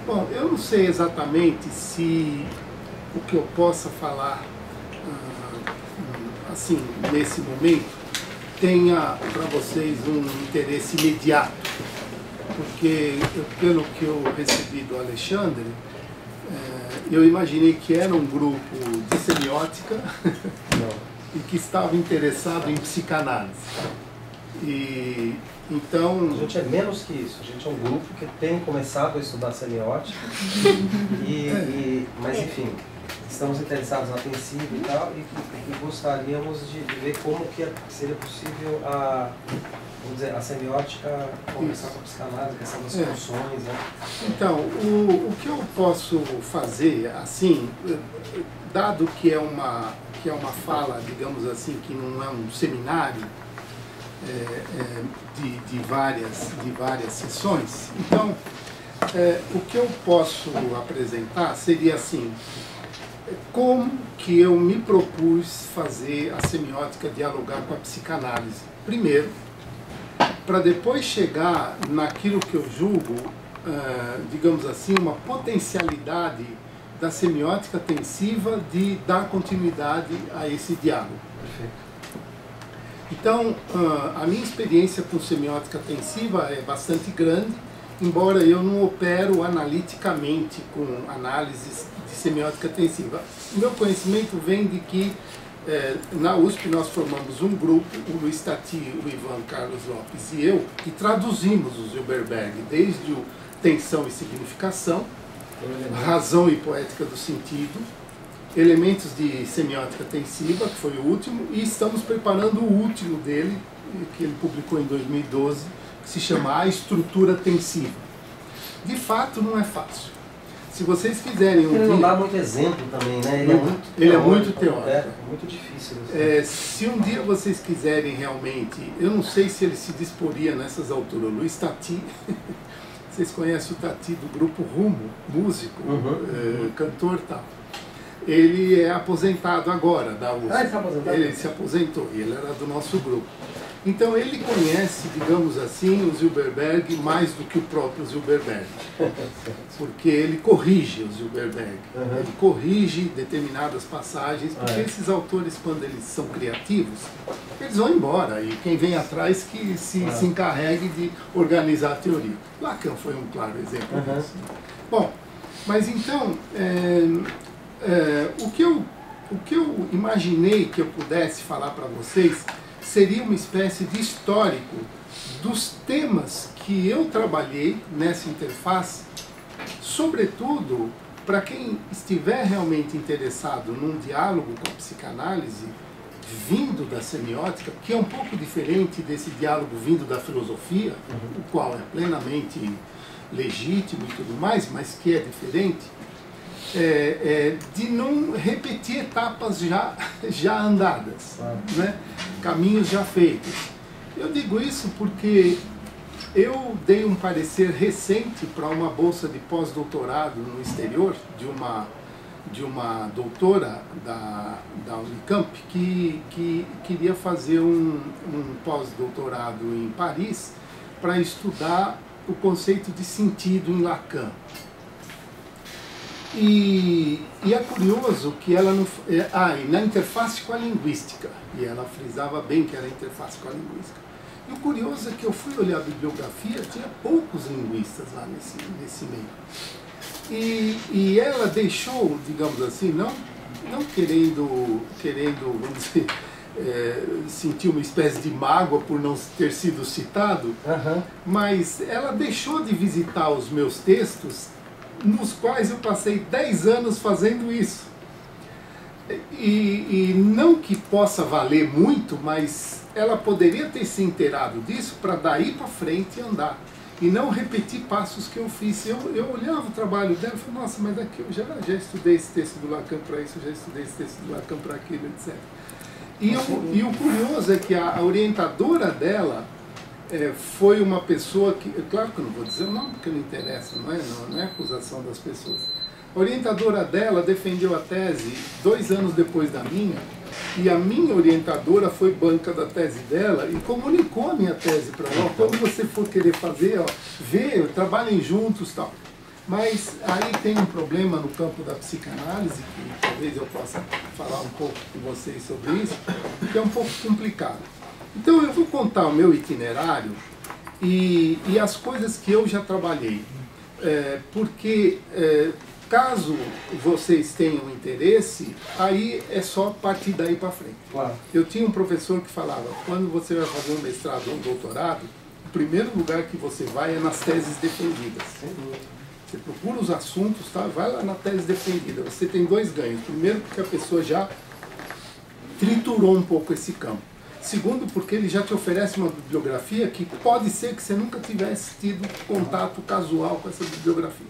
Bom, eu não sei exatamente se o que eu possa falar assim, nesse momento, tenha para vocês um interesse imediato, porque pelo que eu recebi do Alexandre, eu imaginei que era um grupo de semiótica e que estava interessado em psicanálise. E então... A gente é menos que isso, a gente é um grupo que tem começado a estudar semiótica, mas enfim, estamos interessados na tensiva e tal, e gostaríamos de ver como que seria possível vamos dizer, a semiótica conversar com a psicanálise, a questão das funções, né? Então, o que eu posso fazer, assim, dado que é uma fala, digamos assim, que não é um seminário de várias sessões, então, o que eu posso apresentar seria assim, como que eu me propus fazer a semiótica dialogar com a psicanálise. Primeiro, para depois chegar naquilo que eu julgo, digamos assim, uma potencialidade da semiótica tensiva de dar continuidade a esse diálogo. Perfeito. Então, a minha experiência com semiótica tensiva é bastante grande, embora eu não opero analiticamente com análises de semiótica tensiva. O meu conhecimento vem de que na USP nós formamos um grupo, o Luiz Tati, o Ivan Carlos Lopes e eu, que traduzimos o Zilberberg desde o Tensão e Significação, Razão e Poética do Sentido, Elementos de Semiótica Tensiva, que foi o último, e estamos preparando o último dele, que ele publicou em 2012, que se chama A Estrutura Tensiva. De fato, não é fácil. Se vocês quiserem ouvir... Ele não dá muito exemplo também, né? Ele é muito teórico. É muito difícil. Se um dia vocês quiserem realmente... Eu não sei se ele se disporia nessas alturas. O Luiz Tati... Vocês conhecem o Tati do grupo Rumo, músico, cantor e tal. Ele é aposentado agora da USP. Ah, ele está aposentado? Ele se aposentou e ele era do nosso grupo. Então ele conhece, digamos assim, o Zilberberg mais do que o próprio Zilberberg. Porque ele corrige o Zilberberg. Ele corrige determinadas passagens, porque esses autores, quando eles são criativos, eles vão embora. E quem vem atrás que se encarregue de organizar a teoria. Lacan foi um claro exemplo disso. Bom, mas então, o que eu imaginei que eu pudesse falar para vocês seria uma espécie de histórico dos temas que eu trabalhei nessa interface, sobretudo para quem estiver realmente interessado num diálogo com a psicanálise vindo da semiótica, que é um pouco diferente desse diálogo vindo da filosofia, o qual é plenamente legítimo e tudo mais, mas que é diferente, de não repetir etapas já andadas, né? Caminhos já feitos. Eu digo isso porque eu dei um parecer recente para uma bolsa de pós-doutorado no exterior, de uma doutora da Unicamp, que queria fazer um pós-doutorado em Paris para estudar o conceito de sentido em Lacan. E é curioso que ela não... e na interface com a linguística, e ela frisava bem que era a interface com a linguística. E o curioso é que eu fui olhar a bibliografia, tinha poucos linguistas lá nesse meio. E ela deixou, digamos assim, não querendo, vamos dizer, sentir uma espécie de mágoa por não ter sido citado, mas ela deixou de visitar os meus textos, nos quais eu passei 10 anos fazendo isso. E não que possa valer muito, mas ela poderia ter se inteirado disso para daí para frente andar. E não repetir passos que eu fiz. Eu olhava o trabalho dela e falava, nossa, mas daqui eu já estudei esse texto do Lacan para isso, já estudei esse texto do Lacan para aquilo, etc. E o curioso é que a orientadora dela foi uma pessoa que, claro que eu não vou dizer o nome porque não interessa, não é acusação das pessoas. A orientadora dela defendeu a tese 2 anos depois da minha, e a minha orientadora foi banca da tese dela e comunicou a minha tese para ela. Quando você for querer fazer, vê, trabalhem juntos e tal. Mas aí tem um problema no campo da psicanálise, que talvez eu possa falar um pouco com vocês sobre isso, que é um pouco complicado. Então eu vou contar o meu itinerário e as coisas que eu já trabalhei. Porque caso vocês tenham interesse, aí é só partir daí para frente. Claro. Eu tinha um professor que falava, quando você vai fazer um mestrado ou um doutorado, o primeiro lugar que você vai é nas teses defendidas. Você procura os assuntos, tá? Vai lá na tese defendida. Você tem dois ganhos. Primeiro, porque a pessoa já triturou um pouco esse campo. Segundo, porque ele já te oferece uma bibliografia que pode ser que você nunca tivesse tido contato casual com essa bibliografia.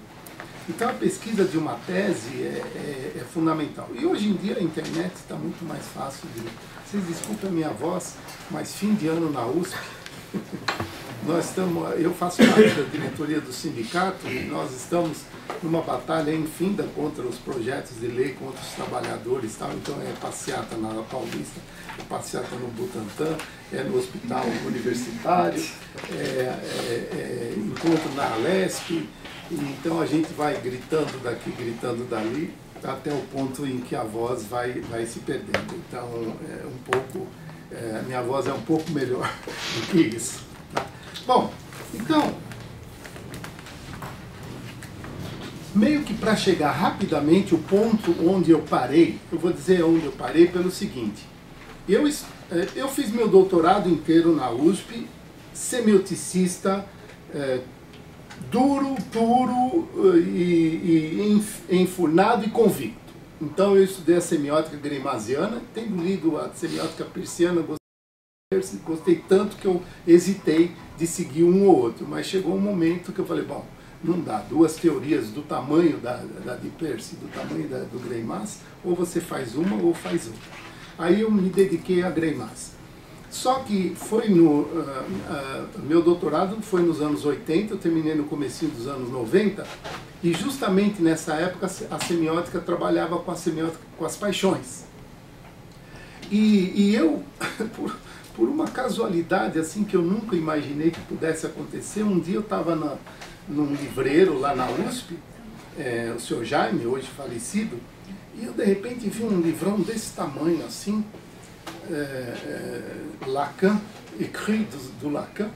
Então a pesquisa de uma tese é fundamental. E hoje em dia a internet está muito mais fácil de... Vocês desculpem a minha voz, mas fim de ano na USP... eu faço parte da diretoria do sindicato e nós estamos numa batalha infinda contra os projetos de lei, contra os trabalhadores e tal. Então é passeata na Paulista, é passeata no Butantã, é no hospital universitário, encontro na Alesp. Então a gente vai gritando daqui, gritando dali, até o ponto em que a voz vai se perdendo. Então minha voz é um pouco melhor do que isso. Tá? Bom, então, meio que para chegar rapidamente o ponto onde eu parei, eu vou dizer onde eu parei pelo seguinte. Eu fiz meu doutorado inteiro na USP, semioticista, duro, puro e enfurnado e convicto. Então eu estudei a semiótica greimasiana, tendo lido a semiótica persiana, gostei tanto que eu hesitei de seguir um ou outro, mas chegou um momento que eu falei, bom, não dá, duas teorias do tamanho da de Peirce, do tamanho do Greimas, ou você faz uma ou faz outra. Aí eu me dediquei a Greimas. Só que foi meu doutorado foi nos anos 80, eu terminei no comecinho dos anos 90, e justamente nessa época a semiótica trabalhava com a semiótica com as paixões. E eu, por uma casualidade assim que eu nunca imaginei que pudesse acontecer, um dia eu estava num livreiro lá na USP, o senhor Jaime, hoje falecido, e eu de repente vi um livrão desse tamanho assim, Lacan, écrit do Lacan,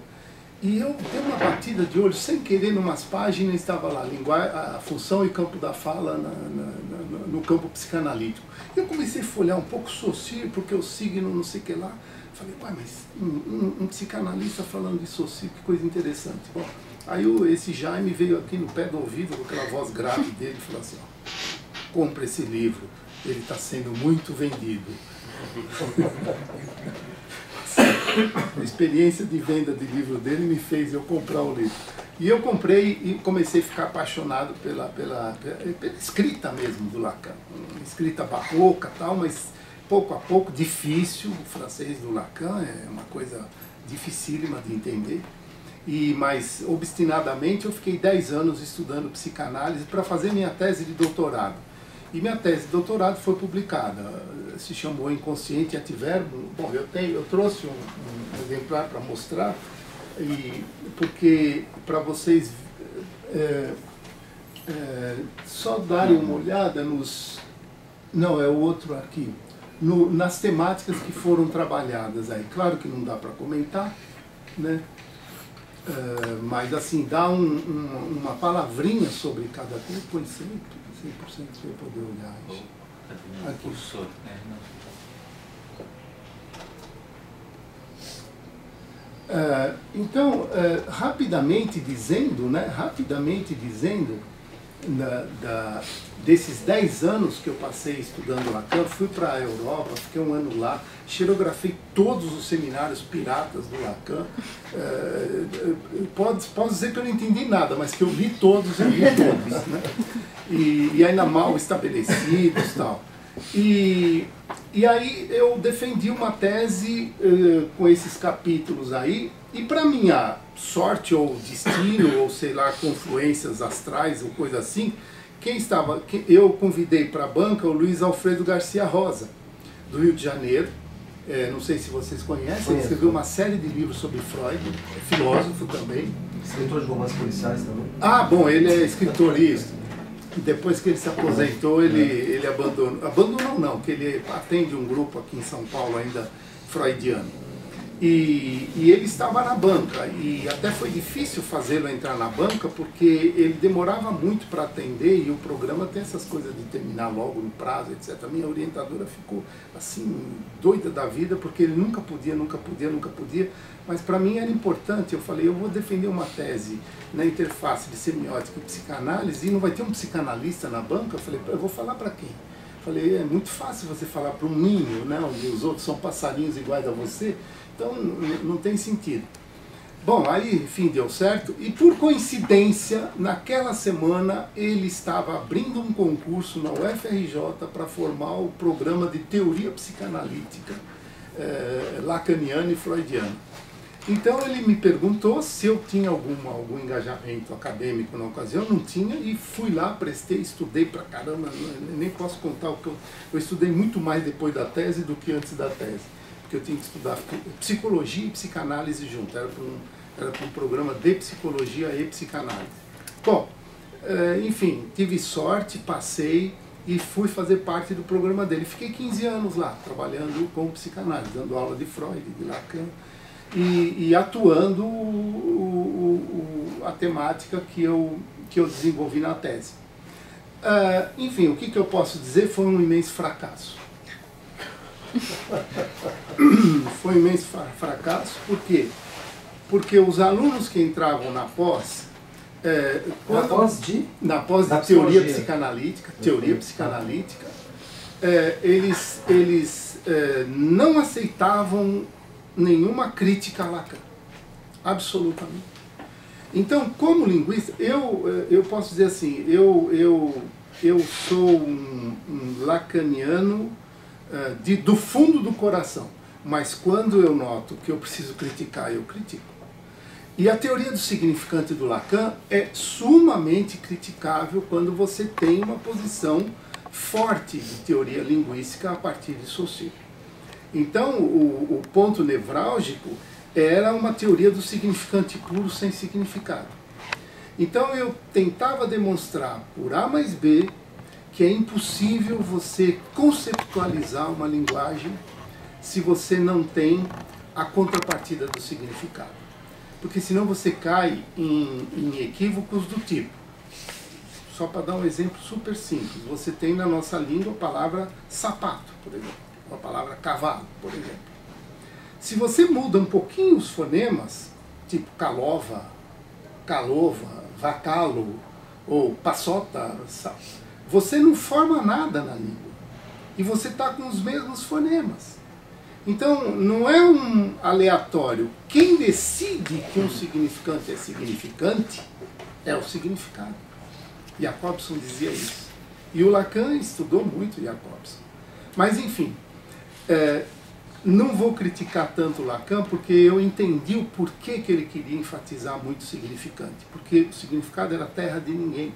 e eu dei uma batida de olho sem querer numas páginas, estava lá, a função e campo da fala no campo psicanalítico. Eu comecei a folhear um pouco Saussure, porque o signo não sei o que lá. Falei, pai, mas um psicanalista falando de Saussure, que coisa interessante. Bom, aí esse Jaime veio aqui no pé do ouvido, com aquela voz grave dele, e falou assim, ó, compre esse livro, ele está sendo muito vendido. A experiência de venda de livro dele me fez eu comprar o livro. E eu comprei e comecei a ficar apaixonado pela escrita mesmo do Lacan. Escrita barroca e tal, mas pouco a pouco, difícil. O francês do Lacan é uma coisa dificílima de entender. Mas obstinadamente eu fiquei 10 anos estudando psicanálise para fazer minha tese de doutorado. E minha tese de doutorado foi publicada, se chamou Inconsciente Ativerbo. Bom, eu trouxe um exemplar para mostrar, porque para vocês só darem uma olhada nos... Não, é o outro aqui. Nas temáticas que foram trabalhadas aí. Claro que não dá para comentar, né? Mas assim, dá uma palavrinha sobre cada coisa, põe 100% para eu poder olhar isso. Aqui. Então, rapidamente dizendo, desses 10 anos que eu passei estudando Lacan, fui para a Europa, fiquei um ano lá, xerografei todos os seminários piratas do Lacan. Posso dizer que eu não entendi nada, mas que eu li todos, né? E ainda mal estabelecidos e tal. E aí eu defendi uma tese com esses capítulos aí, e para minha sorte ou destino, ou sei lá, confluências astrais ou coisa assim, eu convidei para a banca o Luiz Alfredo Garcia Rosa, do Rio de Janeiro, não sei se vocês conhecem, ele escreveu uma série de livros sobre Freud, é filósofo também. Escritor de romances policiais também? Ah, bom, ele é escritor, isso. Depois que ele se aposentou, ele abandonou. Abandonou não, que ele atende um grupo aqui em São Paulo ainda freudiano. E ele estava na banca, e até foi difícil fazê-lo entrar na banca, porque ele demorava muito para atender, e o programa tem essas coisas de terminar logo no prazo, etc. A minha orientadora ficou assim, doida da vida, porque ele nunca podia, mas para mim era importante. Eu falei, eu vou defender uma tese na interface de semiótica e psicanálise, e não vai ter um psicanalista na banca? Eu falei, eu vou falar para quem? Falei, é muito fácil você falar para um ninho, né, onde os outros são passarinhos iguais a você, então não tem sentido. Bom, aí, enfim, deu certo, e por coincidência, naquela semana, ele estava abrindo um concurso na UFRJ para formar o programa de teoria psicanalítica lacaniana e freudiana. Então ele me perguntou se eu tinha algum engajamento acadêmico na ocasião. Não tinha, e fui lá, prestei, estudei pra caramba, nem posso contar o que eu estudei muito mais depois da tese do que antes da tese, porque eu tinha que estudar psicologia e psicanálise junto, era para um programa de psicologia e psicanálise. Bom, enfim, tive sorte, passei e fui fazer parte do programa dele. Fiquei 15 anos lá, trabalhando com psicanálise, dando aula de Freud, de Lacan, e atuando a temática que eu desenvolvi na tese. Enfim, o que eu posso dizer? Foi um imenso fracasso. Foi um imenso fracasso, por quê? Porque os alunos que entravam na pós... Na pós de teoria psicanalítica, eles não aceitavam nenhuma crítica a Lacan, absolutamente. Então, como linguista, eu posso dizer assim, eu sou um lacaniano do fundo do coração, mas quando eu noto que eu preciso criticar, eu critico. E a teoria do significante do Lacan é sumamente criticável quando você tem uma posição forte de teoria linguística a partir de Saussure. Então, o ponto nevrálgico era uma teoria do significante puro sem significado. Então, eu tentava demonstrar por A mais B que é impossível você conceptualizar uma linguagem se você não tem a contrapartida do significado. Porque senão você cai em equívocos do tipo. Só para dar um exemplo super simples, você tem na nossa língua a palavra sapato, por exemplo, ou a palavra cavalo, por exemplo. Se você muda um pouquinho os fonemas, tipo calova, calova, vacalo ou passota, você não forma nada na língua. E você está com os mesmos fonemas. Então, não é um aleatório. Quem decide que um significante é significante é o significado. Jacobson dizia isso. E o Lacan estudou muito Jacobson. Mas, enfim, não vou criticar tanto o Lacan, porque eu entendi o porquê que ele queria enfatizar muito o significante. Porque o significado era terra de ninguém.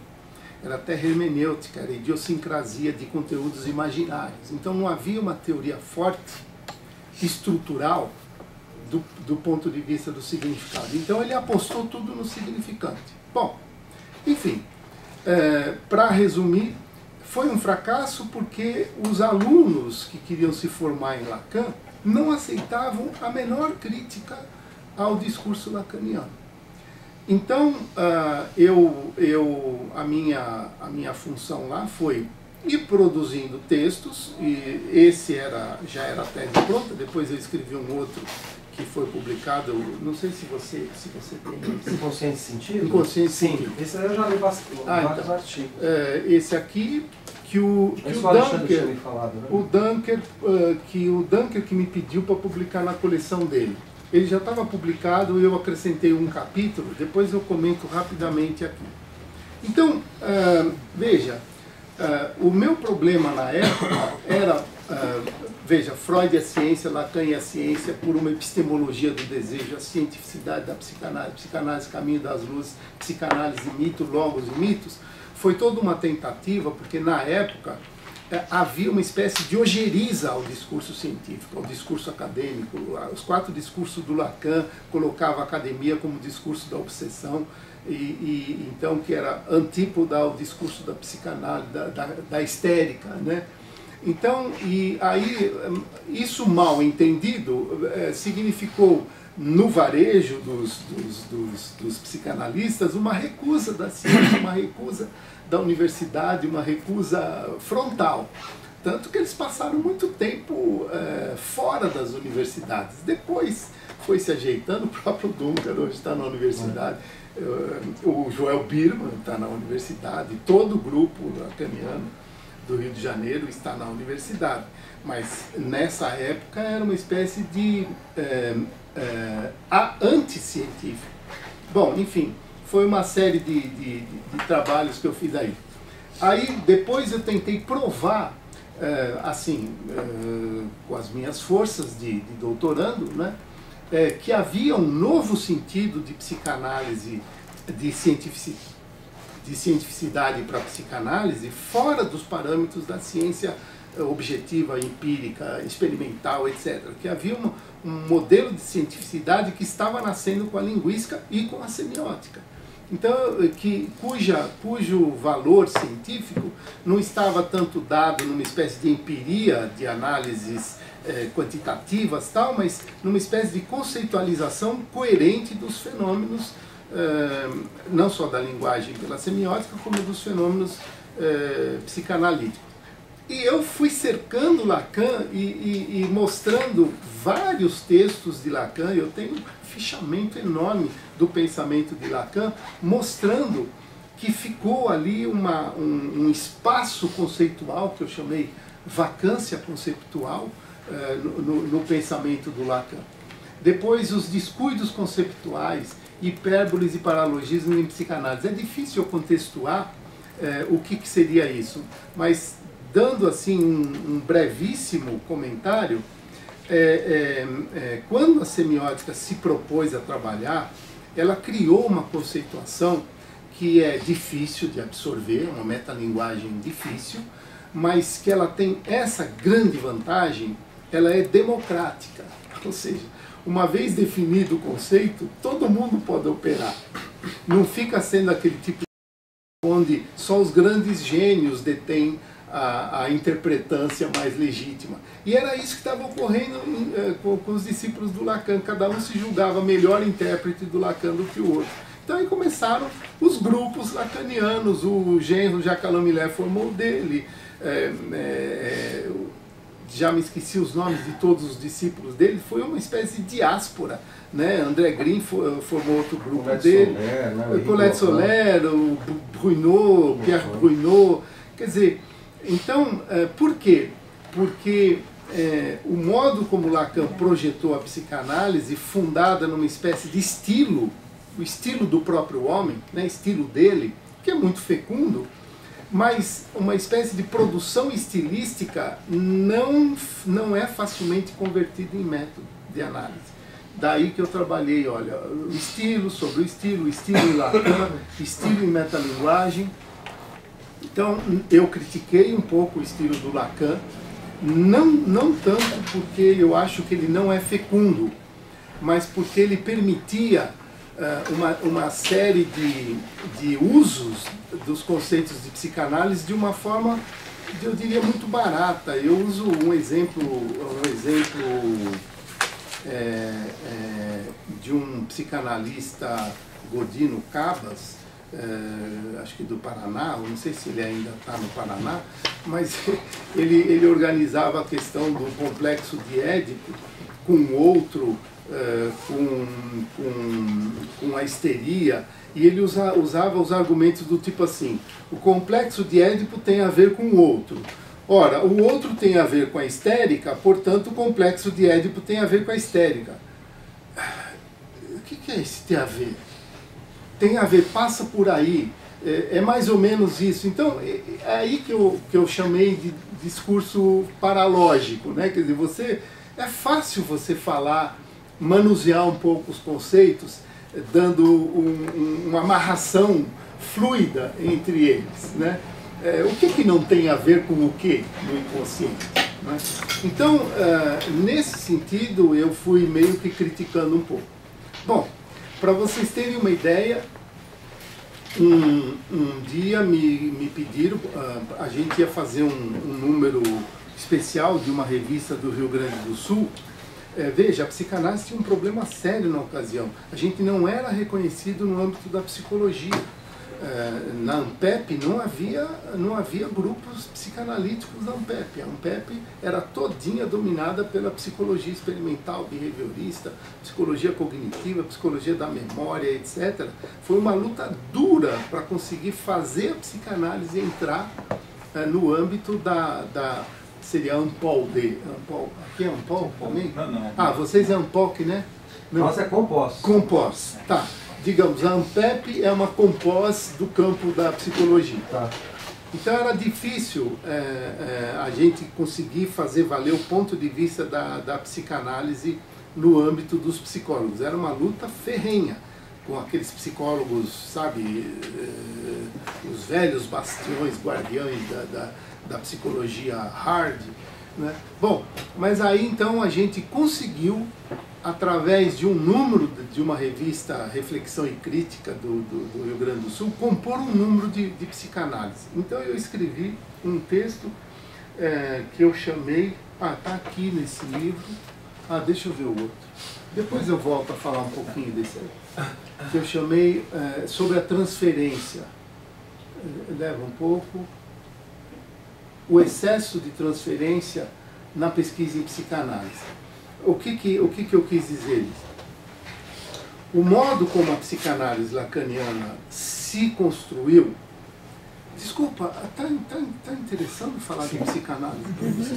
Era terra hermenêutica, era idiosincrasia de conteúdos imaginários. Então, não havia uma teoria forte, estrutural, do ponto de vista do significado. Então ele apostou tudo no significante. Bom, enfim, para resumir, foi um fracasso porque os alunos que queriam se formar em Lacan não aceitavam a menor crítica ao discurso lacaniano. Então, a minha função lá foi ir produzindo textos, e esse já era a tese pronta. Depois eu escrevi um outro que foi publicado, não sei se você tem... Inconsciente Sentido? Inconsciente Sim, Sentido. Esse eu já li bastante, vários artigos. Esse aqui, que o Dunker que me pediu para publicar na coleção dele. Ele já estava publicado, eu acrescentei um capítulo, depois eu comento rapidamente aqui. Então, veja, o meu problema na época era, veja, Freud é ciência, Lacan é ciência por uma epistemologia do desejo, a cientificidade da psicanálise, psicanálise caminho das luzes, psicanálise mito, logos e mitos, foi toda uma tentativa, porque na época havia uma espécie de ojeriza ao discurso científico, ao discurso acadêmico. Os 4 discursos do Lacan colocavam a academia como discurso da obsessão, então que era antípoda ao discurso da psicanálise, da histérica, né? Então, e aí, isso mal entendido significou no varejo dos psicanalistas uma recusa da ciência, uma recusa da universidade, uma recusa frontal. Tanto que eles passaram muito tempo fora das universidades. Depois foi se ajeitando, o próprio Duncan hoje está na universidade, o Joel Birman está na universidade, todo o grupo lacaniano do Rio de Janeiro está na universidade. Mas nessa época era uma espécie de anticientífico. Bom, enfim, foi uma série de trabalhos que eu fiz aí. Aí depois eu tentei provar, com as minhas forças de doutorando, né, que havia um novo sentido de psicanálise, de cientificidade para a psicanálise, fora dos parâmetros da ciência objetiva, empírica, experimental, etc. Que havia um modelo de cientificidade que estava nascendo com a linguística e com a semiótica. Então, cujo valor científico não estava tanto dado numa espécie de empiria, de análises quantitativas, tal, mas numa espécie de conceitualização coerente dos fenômenos, não só da linguagem pela semiótica, como dos fenômenos psicanalíticos. E eu fui cercando Lacan e mostrando vários textos de Lacan. Eu tenho um fichamento enorme do pensamento de Lacan, mostrando que ficou ali um espaço conceitual, que eu chamei vacância conceptual, no pensamento do Lacan. Depois, os descuidos conceptuais, hipérboles e paralogismos em psicanálise. É difícil eu contextuar o que seria isso, mas dando assim um brevíssimo comentário, quando a semiótica se propôs a trabalhar, ela criou uma conceituação que é difícil de absorver, uma metalinguagem difícil, mas que ela tem essa grande vantagem, ela é democrática, ou seja, uma vez definido o conceito, todo mundo pode operar. Não fica sendo aquele tipo onde só os grandes gênios detêm a interpretância mais legítima. E era isso que estava ocorrendo com os discípulos do Lacan. Cada um se julgava melhor intérprete do Lacan do que o outro. Então aí começaram os grupos lacanianos. O genro Jacques Alain Miller formou dele. Já me esqueci os nomes de todos os discípulos dele. Foi uma espécie de diáspora, né? André Green formou outro grupo dele. Colette Soler, o Bruynot, Pierre Bruynot. Quer dizer, então, por quê? Porque o modo como Lacan projetou a psicanálise, fundada numa espécie de estilo, o estilo do próprio homem, né, estilo dele, que é muito fecundo, mas uma espécie de produção estilística não é facilmente convertida em método de análise. Daí que eu trabalhei, olha, o estilo sobre o estilo em Lacan, estilo em metalinguagem. Então, eu critiquei um pouco o estilo do Lacan, não tanto porque eu acho que ele não é fecundo, mas porque ele permitia uma série de usos dos conceitos de psicanálise de uma forma, eu diria, muito barata. Eu uso um exemplo de um psicanalista, Godino Cabas, acho que do Paraná, não sei se ele ainda está no Paraná, mas ele organizava a questão do complexo de Édipo com outro, com a histeria, e ele usava os argumentos do tipo assim: o complexo de Édipo tem a ver com o outro. Ora, o outro tem a ver com a histérica, portanto o complexo de Édipo tem a ver com a histérica. O que é esse ter a ver? Tem a ver, passa por aí, é mais ou menos isso. Então, é aí que eu chamei de discurso paralógico, né? Quer dizer, é fácil você falar, manusear um pouco os conceitos, dando uma amarração fluida entre eles, né? o que não tem a ver com o que no inconsciente? Né? Então, nesse sentido, eu fui meio que criticando um pouco. Bom, para vocês terem uma ideia, um dia me pediram, a gente ia fazer um número especial de uma revista do Rio Grande do Sul. Veja, a psicanálise tinha um problema sério na ocasião. A gente não era reconhecido no âmbito da psicologia. Na ANPEP não havia grupos psicanalíticos da ANPEP. A ANPEP era todinha dominada pela psicologia experimental, behaviorista, psicologia cognitiva, psicologia da memória, etc. Foi uma luta dura para conseguir fazer a psicanálise entrar no âmbito seria ANPOL-D. Aqui é ANPOL também? Não. Ah, vocês é ANPOC, né? Nossa, é composto. Compós, tá. Digamos, a ANPEP é uma compós do campo da psicologia. Tá. Então era difícil a gente conseguir fazer valer o ponto de vista da psicanálise no âmbito dos psicólogos. Era uma luta ferrenha com aqueles psicólogos, sabe, os velhos bastiões, guardiões da psicologia hard, né? Bom, mas aí então a gente conseguiu, através de um número de uma revista Reflexão e Crítica do Rio Grande do Sul, compor um número de psicanálise. Então eu escrevi um texto que eu chamei, está aqui nesse livro, deixa eu ver o outro, depois eu volto a falar um pouquinho desse aí, que eu chamei sobre a transferência, leva um pouco, o excesso de transferência na pesquisa em psicanálise. O que eu quis dizer? O modo como a psicanálise lacaniana se construiu... Desculpa, tá interessante falar de psicanálise para você?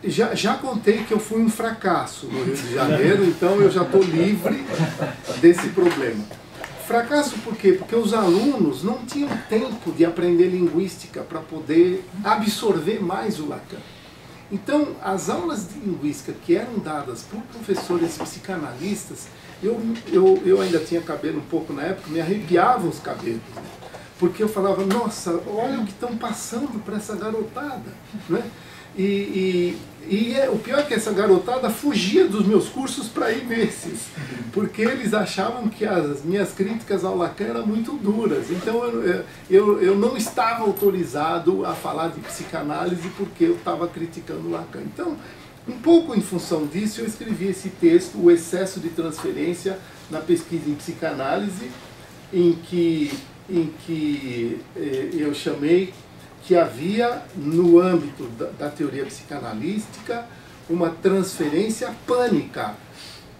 Já contei que eu fui um fracasso no Rio de Janeiro, então eu já estou livre desse problema. Fracasso por quê? Porque os alunos não tinham tempo de aprender linguística para poder absorver mais o Lacan. Então, as aulas de linguística que eram dadas por professores psicanalistas, eu ainda tinha cabelo um pouco na época, me arrepiavam os cabelos, né? Porque eu falava, nossa, olha o que estão passando para essa garotada, né? O pior é que essa garotada fugia dos meus cursos para ir nesses, porque eles achavam que as minhas críticas ao Lacan eram muito duras. Então eu não estava autorizado a falar de psicanálise porque eu estava criticando o Lacan. Então, um pouco em função disso, eu escrevi esse texto, O Excesso de Transferência na Pesquisa em Psicanálise, em que eu chamei que havia, no âmbito da teoria psicanalística, uma transferência pânica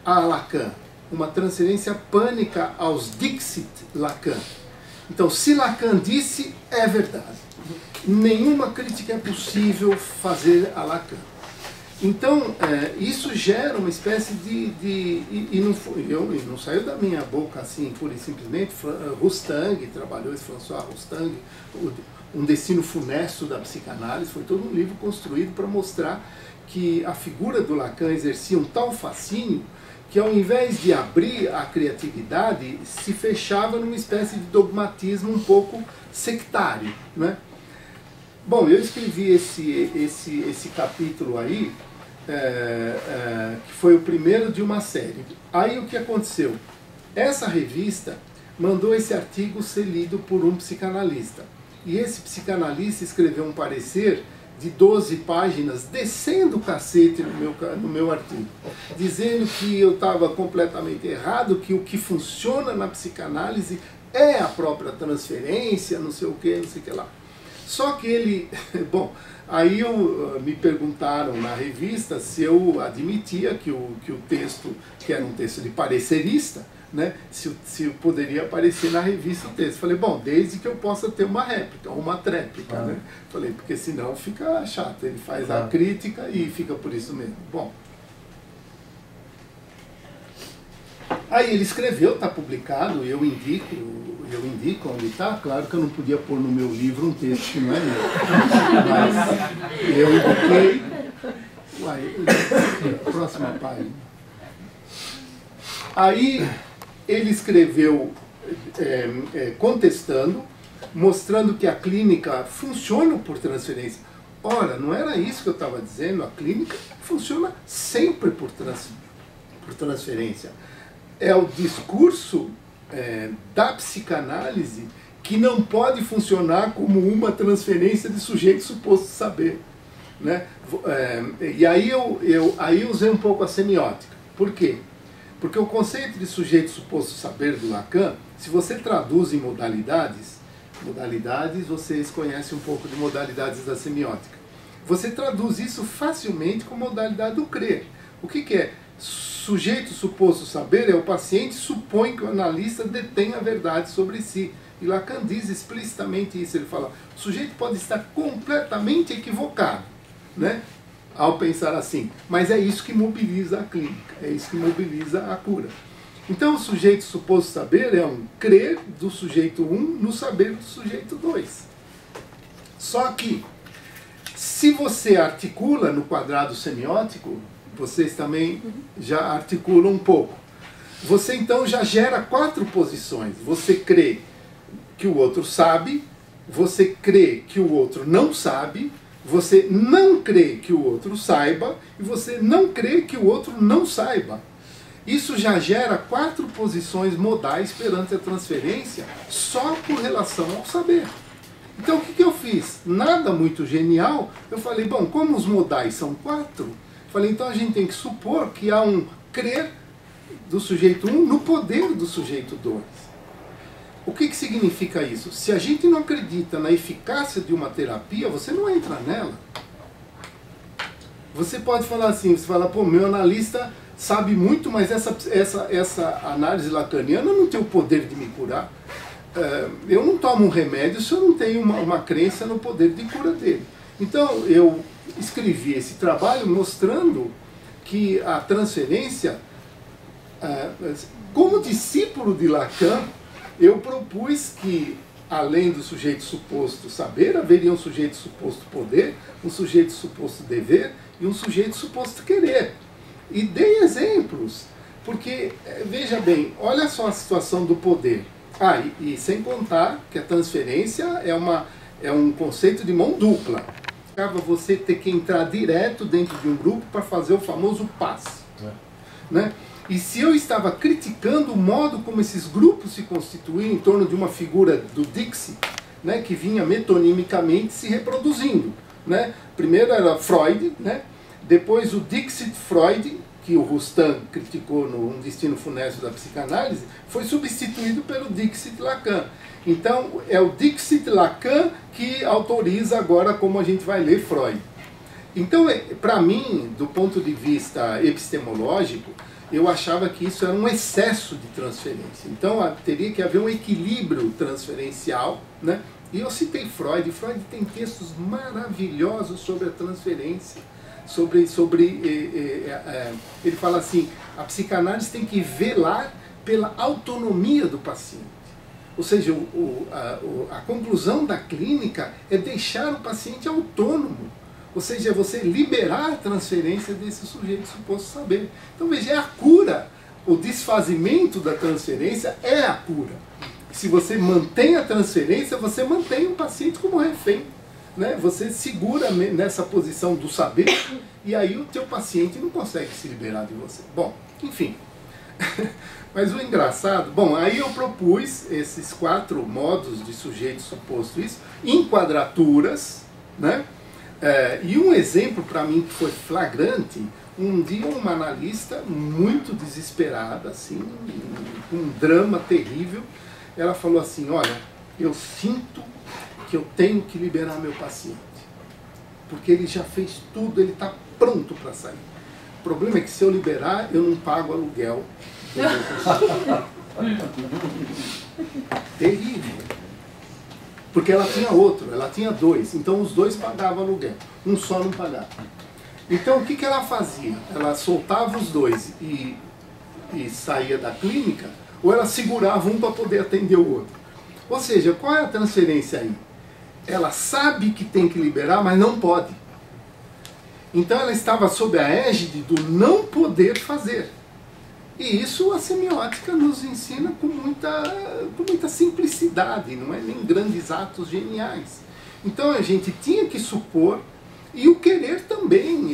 a Lacan, uma transferência pânica aos Dixit Lacan. Então, se Lacan disse, é verdade. Nenhuma crítica é possível fazer a Lacan. Então, isso gera uma espécie não saiu da minha boca assim, pura e simplesmente. Rustang trabalhou, esse François Rustang, Um Destino Funesto da Psicanálise, foi todo um livro construído para mostrar que a figura do Lacan exercia um tal fascínio que, ao invés de abrir a criatividade, se fechava numa espécie de dogmatismo um pouco sectário, né? Bom, eu escrevi esse capítulo aí, que foi o primeiro de uma série. Aí o que aconteceu? Essa revista mandou esse artigo ser lido por um psicanalista. E esse psicanalista escreveu um parecer de 12 páginas, descendo o cacete no meu artigo, dizendo que eu estava completamente errado, que o que funciona na psicanálise é a própria transferência, não sei o que lá. Só que ele... Bom, aí me perguntaram na revista se eu admitia que o texto, que era um texto de parecerista, né, se poderia aparecer na revista o texto. Falei, bom, desde que eu possa ter uma réplica, uma tréplica, né? Falei, porque senão fica chato, ele faz a crítica e fica por isso mesmo. Bom, aí ele escreveu, está publicado, eu indico onde está. Claro que eu não podia pôr no meu livro um texto que não é meu, mas eu indiquei. Próxima página. Aí ele escreveu contestando, mostrando que a clínica funciona por transferência. Ora, não era isso que eu estava dizendo, a clínica funciona sempre por transferência. É o discurso da psicanálise que não pode funcionar como uma transferência de sujeito suposto saber, né? E aí eu usei um pouco a semiótica. Por quê? Porque o conceito de sujeito suposto saber do Lacan, se você traduz em modalidades, vocês conhecem um pouco de modalidades da semiótica. Você traduz isso facilmente com modalidade do crer. O que é? Sujeito suposto saber é o paciente supõe que o analista detém a verdade sobre si. E Lacan diz explicitamente isso. Ele fala, o sujeito pode estar completamente equivocado, né, ao pensar assim. Mas é isso que mobiliza a clínica, é isso que mobiliza a cura. Então o sujeito suposto saber é um crer do sujeito 1 no saber do sujeito 2. Só que, se você articula no quadrado semiótico, vocês também já articulam um pouco. Você então já gera 4 posições. Você crê que o outro sabe, você crê que o outro não sabe, você não crê que o outro saiba, e você não crê que o outro não saiba. Isso já gera 4 posições modais perante a transferência só por relação ao saber. Então o que eu fiz? Nada muito genial. Eu falei, bom, como os modais são 4, falei, então a gente tem que supor que há um crer do sujeito 1 no poder do sujeito 2. O que significa isso? Se a gente não acredita na eficácia de uma terapia, você não entra nela. Você pode falar assim, você fala, pô, meu analista sabe muito, mas essa análise lacaniana não tem o poder de me curar. Eu não tomo um remédio se eu não tenho uma crença no poder de cura dele. Então, eu escrevi esse trabalho mostrando que a transferência, como discípulo de Lacan, eu propus que, além do sujeito suposto saber, haveria um sujeito suposto poder, um sujeito suposto dever e um sujeito suposto querer. E dei exemplos, porque, veja bem, olha só a situação do poder. E sem contar que a transferência é um conceito de mão dupla. Você ter que entrar direto dentro de um grupo para fazer o famoso passe. Né? E se eu estava criticando o modo como esses grupos se constituíam em torno de uma figura do Dixit, né, que vinha metonimicamente se reproduzindo. Né? Primeiro era Freud, né? Depois o Dixit-Freud, que o Rustan criticou no Um Destino Funesto da Psicanálise, foi substituído pelo Dixit-Lacan. Então, é o Dixit-Lacan que autoriza agora como a gente vai ler Freud. Então, para mim, do ponto de vista epistemológico, eu achava que isso era um excesso de transferência. Então, teria que haver um equilíbrio transferencial, né? E eu citei Freud. Freud tem textos maravilhosos sobre a transferência. Ele fala assim, a psicanálise tem que velar pela autonomia do paciente. Ou seja, a conclusão da clínica é deixar o paciente autônomo. Ou seja, é você liberar a transferência desse sujeito suposto saber. Então veja, é a cura. O desfazimento da transferência é a cura. Se você mantém a transferência, você mantém o paciente como refém. Né? Você segura nessa posição do saber e aí o teu paciente não consegue se liberar de você. Bom, enfim. Mas o engraçado... Bom, aí eu propus esses 4 modos de sujeito suposto isso, em quadraturas, né? E um exemplo para mim que foi flagrante, um dia uma analista muito desesperada, assim, um drama terrível, ela falou assim, olha, eu sinto que eu tenho que liberar meu paciente, porque ele já fez tudo, ele está pronto para sair. O problema é que se eu liberar, eu não pago aluguel do meu paciente. Terrível. Porque ela tinha outro, ela tinha 2, então os 2 pagavam aluguel, um só não pagava. Então o que ela fazia? Ela soltava os 2 e saía da clínica, ou ela segurava um para poder atender o outro. Ou seja, qual é a transferência aí? Ela sabe que tem que liberar, mas não pode. Então ela estava sob a égide do não poder fazer. E isso a semiótica nos ensina com muita simplicidade, não é nem grandes atos geniais. Então a gente tinha que supor, e o querer também.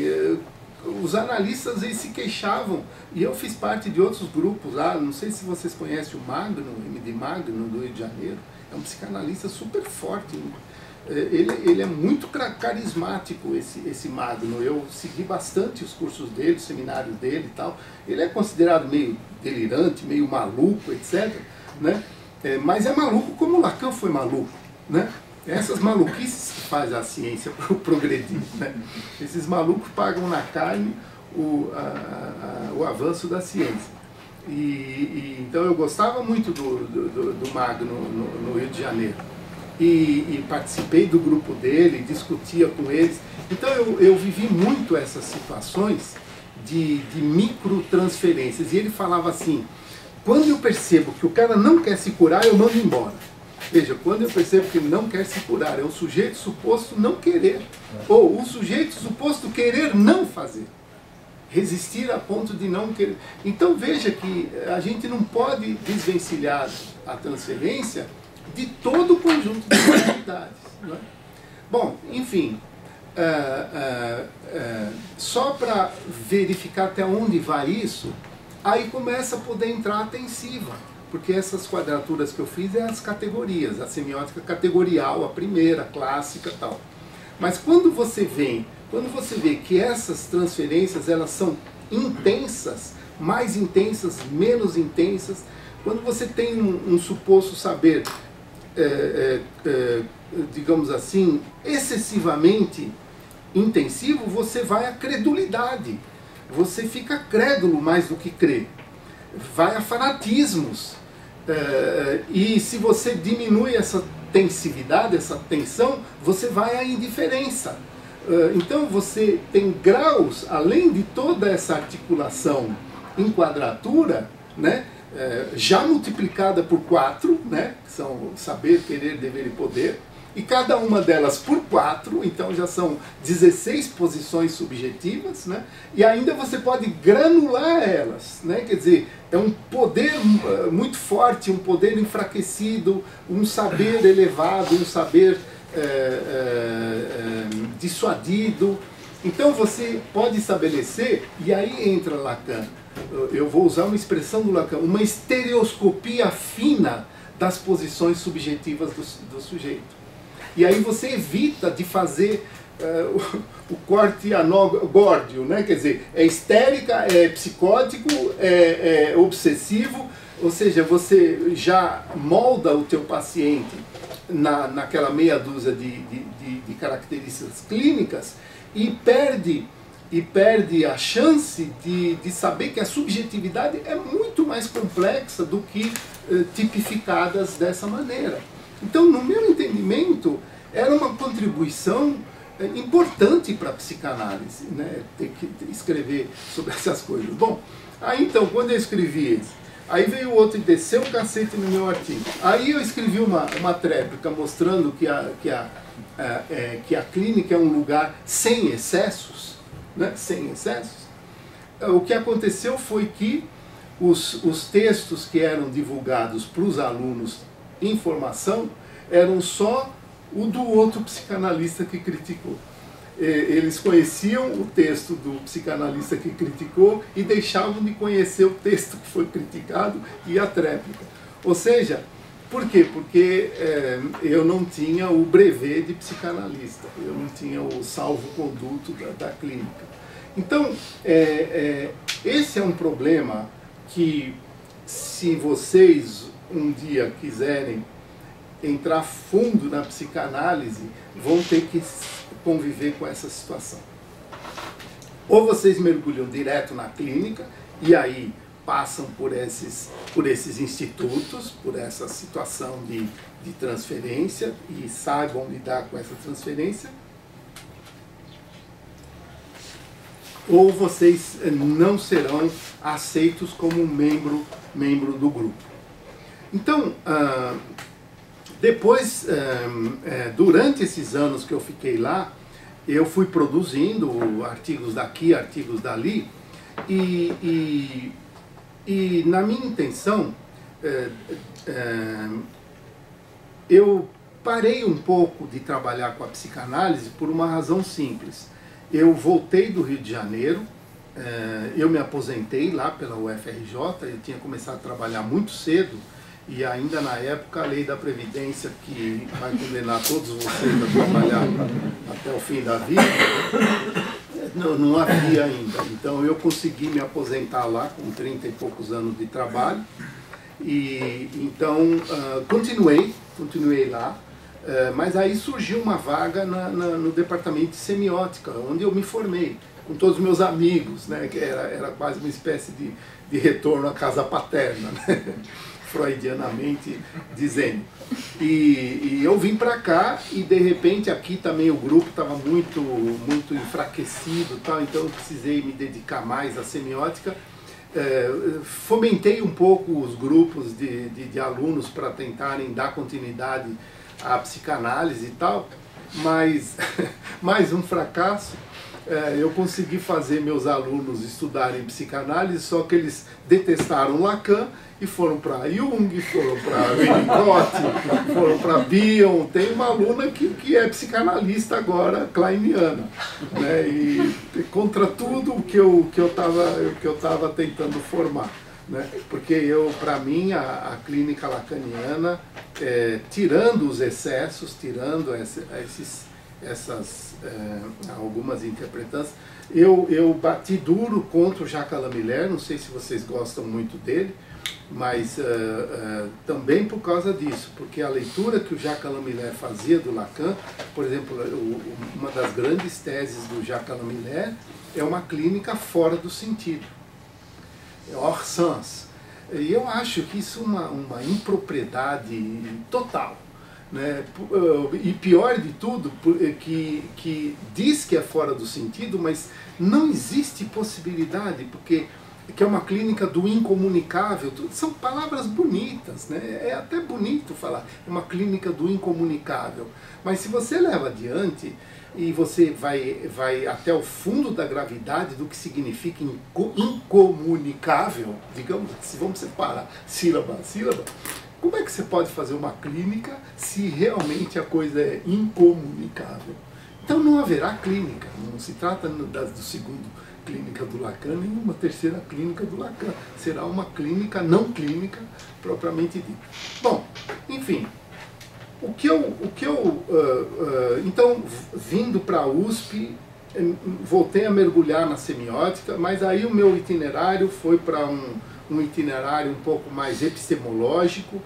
Os analistas eles se queixavam, e eu fiz parte de outros grupos lá, não sei se vocês conhecem o Magno, M.D. Magno, do Rio de Janeiro, é um psicanalista super forte. Ele é muito carismático, esse Magno. Eu segui bastante os cursos dele, os seminários dele e tal. Ele é considerado meio delirante, meio maluco, etc. Né? Mas é maluco como Lacan foi maluco. Né? Essas maluquices que faz a ciência progredir. Né? Esses malucos pagam na carne o avanço da ciência. Então eu gostava muito do Magno no Rio de Janeiro. E participei do grupo dele, discutia com eles. Então eu vivi muito essas situações de microtransferências. E ele falava assim, quando eu percebo que o cara não quer se curar, eu mando embora. Veja, quando eu percebo que ele não quer se curar, é o sujeito suposto não querer. Ou o sujeito suposto querer não fazer. Resistir a ponto de não querer. Então veja que a gente não pode desvencilhar a transferência de todo o conjunto de atividades. Né? Bom, enfim, só para verificar até onde vai isso, aí começa a poder entrar a atensiva, porque essas quadraturas que eu fiz é as categorias, a semiótica categorial, a primeira, a clássica e tal. Mas quando você vê que essas transferências elas são intensas, mais intensas, menos intensas, quando você tem um suposto saber digamos assim, excessivamente intensivo, você vai à credulidade. Você fica crédulo mais do que crê. Vai a fanatismos. E se você diminui essa tensividade, essa tensão, você vai à indiferença. Então você tem graus, além de toda essa articulação em quadratura, né? Já multiplicada por 4, né, que são saber, querer, dever e poder, e cada uma delas por 4, então já são 16 posições subjetivas, né, e ainda você pode granular elas, né, quer dizer, é um poder muito forte, um poder enfraquecido, um saber elevado, um saber dissuadido. Então você pode estabelecer, e aí entra Lacan, eu vou usar uma expressão do Lacan, uma estereoscopia fina das posições subjetivas do sujeito. E aí você evita de fazer o corte anogórdio, né? Quer dizer, é histérica, é psicótico, é obsessivo, ou seja, você já molda o teu paciente naquela meia dúzia de características clínicas e perde a chance de saber que a subjetividade é muito mais complexa do que tipificadas dessa maneira. Então, no meu entendimento, era uma contribuição importante para a psicanálise, né? Ter que escrever sobre essas coisas. Bom, aí então, quando eu escrevi esse, aí veio o outro e desceu o cacete no meu artigo. Aí eu escrevi uma tréplica mostrando que a clínica é um lugar sem excessos, né? Sem excessos. O que aconteceu foi que os textos que eram divulgados para os alunos em formação eram só o do outro psicanalista que criticou. Eles conheciam o texto do psicanalista que criticou e deixavam de conhecer o texto que foi criticado e a tréplica. Ou seja, por quê? Porque eu não tinha o brevet de psicanalista, eu não tinha o salvo-conduto da clínica. Então, esse é um problema que, se vocês um dia quiserem entrar fundo na psicanálise, vão ter que conviver com essa situação. Ou vocês mergulham direto na clínica, e aí passam por esses institutos, por essa situação de transferência, e saibam lidar com essa transferência, ou vocês não serão aceitos como membro do grupo. Então, depois, durante esses anos que eu fiquei lá, eu fui produzindo artigos daqui, artigos dali, e E na minha intenção, eu parei um pouco de trabalhar com a psicanálise por uma razão simples. Eu voltei do Rio de Janeiro, eu me aposentei lá pela UFRJ, eu tinha começado a trabalhar muito cedo, e ainda na época a lei da Previdência, que vai condenar todos vocês a trabalhar até o fim da vida, não havia ainda. Então eu consegui me aposentar lá com 30 e poucos anos de trabalho, e então continuei lá. Mas aí surgiu uma vaga no departamento de semiótica, onde eu me formei, com todos os meus amigos, né, que era quase uma espécie de retorno à casa paterna, né, freudianamente dizendo. E eu vim para cá e de repente aqui também o grupo estava muito enfraquecido, tal, então eu precisei me dedicar mais à semiótica. Fomentei um pouco os grupos de alunos para tentarem dar continuidade à psicanálise e tal, mas mais um fracasso. Eu consegui fazer meus alunos estudarem psicanálise, só que eles detestaram Lacan e foram para Jung, foram para Winnicott, foram para Bion. Tem uma aluna que é psicanalista agora, kleiniana, né? E contra tudo o que eu estava tentando formar, né? Porque para mim a clínica lacaniana, tirando os excessos, tirando algumas interpretações, eu bati duro contra o Jacques Alamiller, não sei se vocês gostam muito dele, mas também por causa disso, porque a leitura que o Jacques Alamiller fazia do Lacan, por exemplo, uma das grandes teses do Jacques Alamiller é uma clínica fora do sentido, hors sens. E eu acho que isso é uma impropriedade total, né? E pior de tudo, que diz que é fora do sentido, mas não existe possibilidade, porque que é uma clínica do incomunicável. São palavras bonitas, né? É até bonito falar, é uma clínica do incomunicável, mas se você leva adiante e você vai até o fundo da gravidade do que significa incomunicável, digamos, se vamos separar sílaba a sílaba, como é que você pode fazer uma clínica se realmente a coisa é incomunicável? Então não haverá clínica, não se trata do segundo clínica do Lacan, nem uma terceira clínica do Lacan. Será uma clínica não clínica propriamente dita. Bom, enfim, então, vindo para a USP, voltei a mergulhar na semiótica, mas aí o meu itinerário foi para um itinerário um pouco mais epistemológico.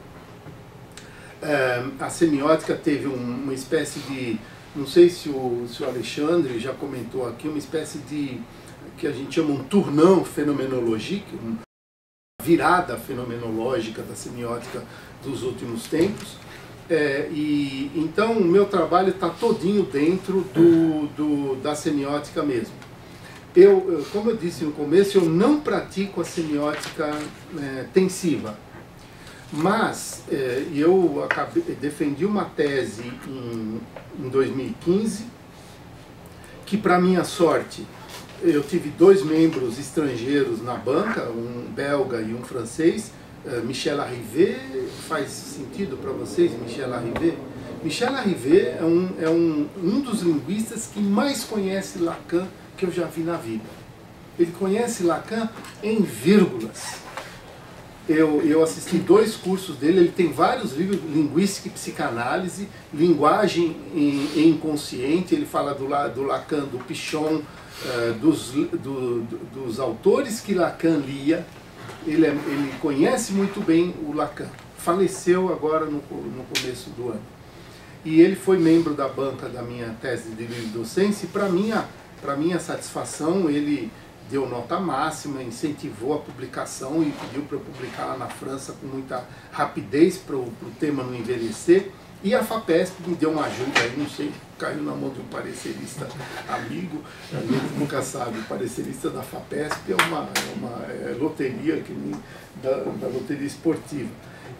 A semiótica teve uma espécie de, não sei se o Alexandre já comentou aqui, uma espécie de, que a gente chama um tournant fenomenologique, uma virada fenomenológica da semiótica dos últimos tempos. E então o meu trabalho está todinho dentro da semiótica mesmo. Como eu disse no começo, eu não pratico a semiótica tensiva, mas eu defendi uma tese em 2015, que para minha sorte eu tive 2 membros estrangeiros na banca, um belga e um francês. Michel Arrivé, faz sentido para vocês, Michel Arrivé? Michel Arrivé é um dos linguistas que mais conhece Lacan que eu já vi na vida. Ele conhece Lacan em vírgulas. Eu assisti 2 cursos dele, ele tem vários livros, Linguística e Psicanálise, Linguagem Inconsciente, ele fala do Lacan, do Pichon, dos autores que Lacan lia. Ele conhece muito bem o Lacan, faleceu agora no começo do ano. E ele foi membro da banca da minha tese de livre docência, e para minha satisfação ele deu nota máxima, incentivou a publicação e pediu para eu publicar lá na França com muita rapidez para o tema não envelhecer. E a FAPESP me deu uma ajuda aí, não sei, caiu na mão de um parecerista amigo, a gente nunca sabe, o parecerista da FAPESP é uma loteria, que nem da loteria esportiva.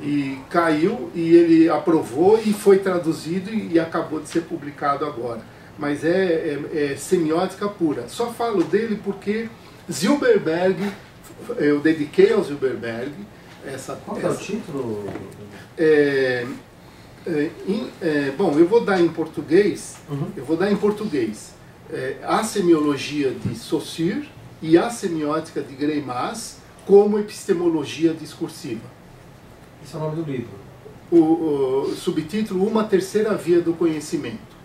E caiu, e ele aprovou, e foi traduzido, e acabou de ser publicado agora. Mas é semiótica pura. Só falo dele porque Zilberberg eu dediquei ao Zilberberg essa... Qual é o título? Bom, eu vou dar em português, a semiologia de Saussure e a semiótica de Greimas como epistemologia discursiva. Esse é o nome do livro. O subtítulo, Uma Terceira Via do Conhecimento.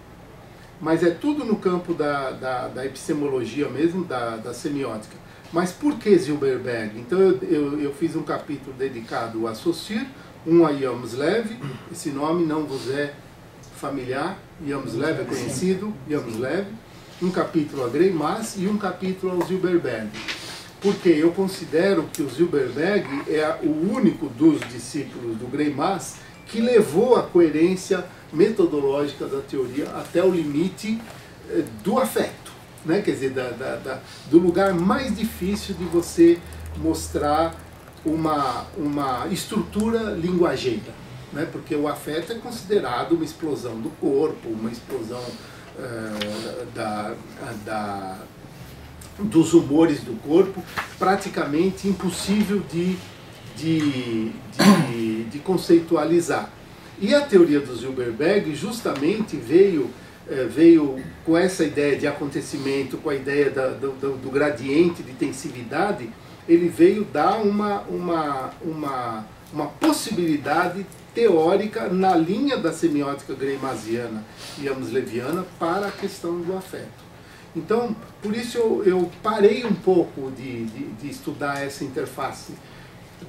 Mas é tudo no campo da epistemologia mesmo, da semiótica. Mas por que Zilberberg? Então eu fiz um capítulo dedicado a Saussure, um a Yamslev, esse nome não vos é familiar, Yamslev é conhecido, Yamslev, um capítulo a Greimas e um capítulo ao Zilberberg. Porque eu considero que o Zilberberg é o único dos discípulos do Greimas que levou a coerência metodológica da teoria até o limite do afeto, né? Quer dizer, do lugar mais difícil de você mostrar uma estrutura linguageira, né? Porque o afeto é considerado uma explosão do corpo, uma explosão dos humores do corpo, praticamente impossível de conceitualizar. E a teoria do Zilberberg justamente veio com essa ideia de acontecimento, com a ideia do gradiente de intensividade, ele veio dar uma possibilidade teórica na linha da semiótica greimasiana e amsleviana para a questão do afeto. Então, por isso eu parei um pouco de estudar essa interface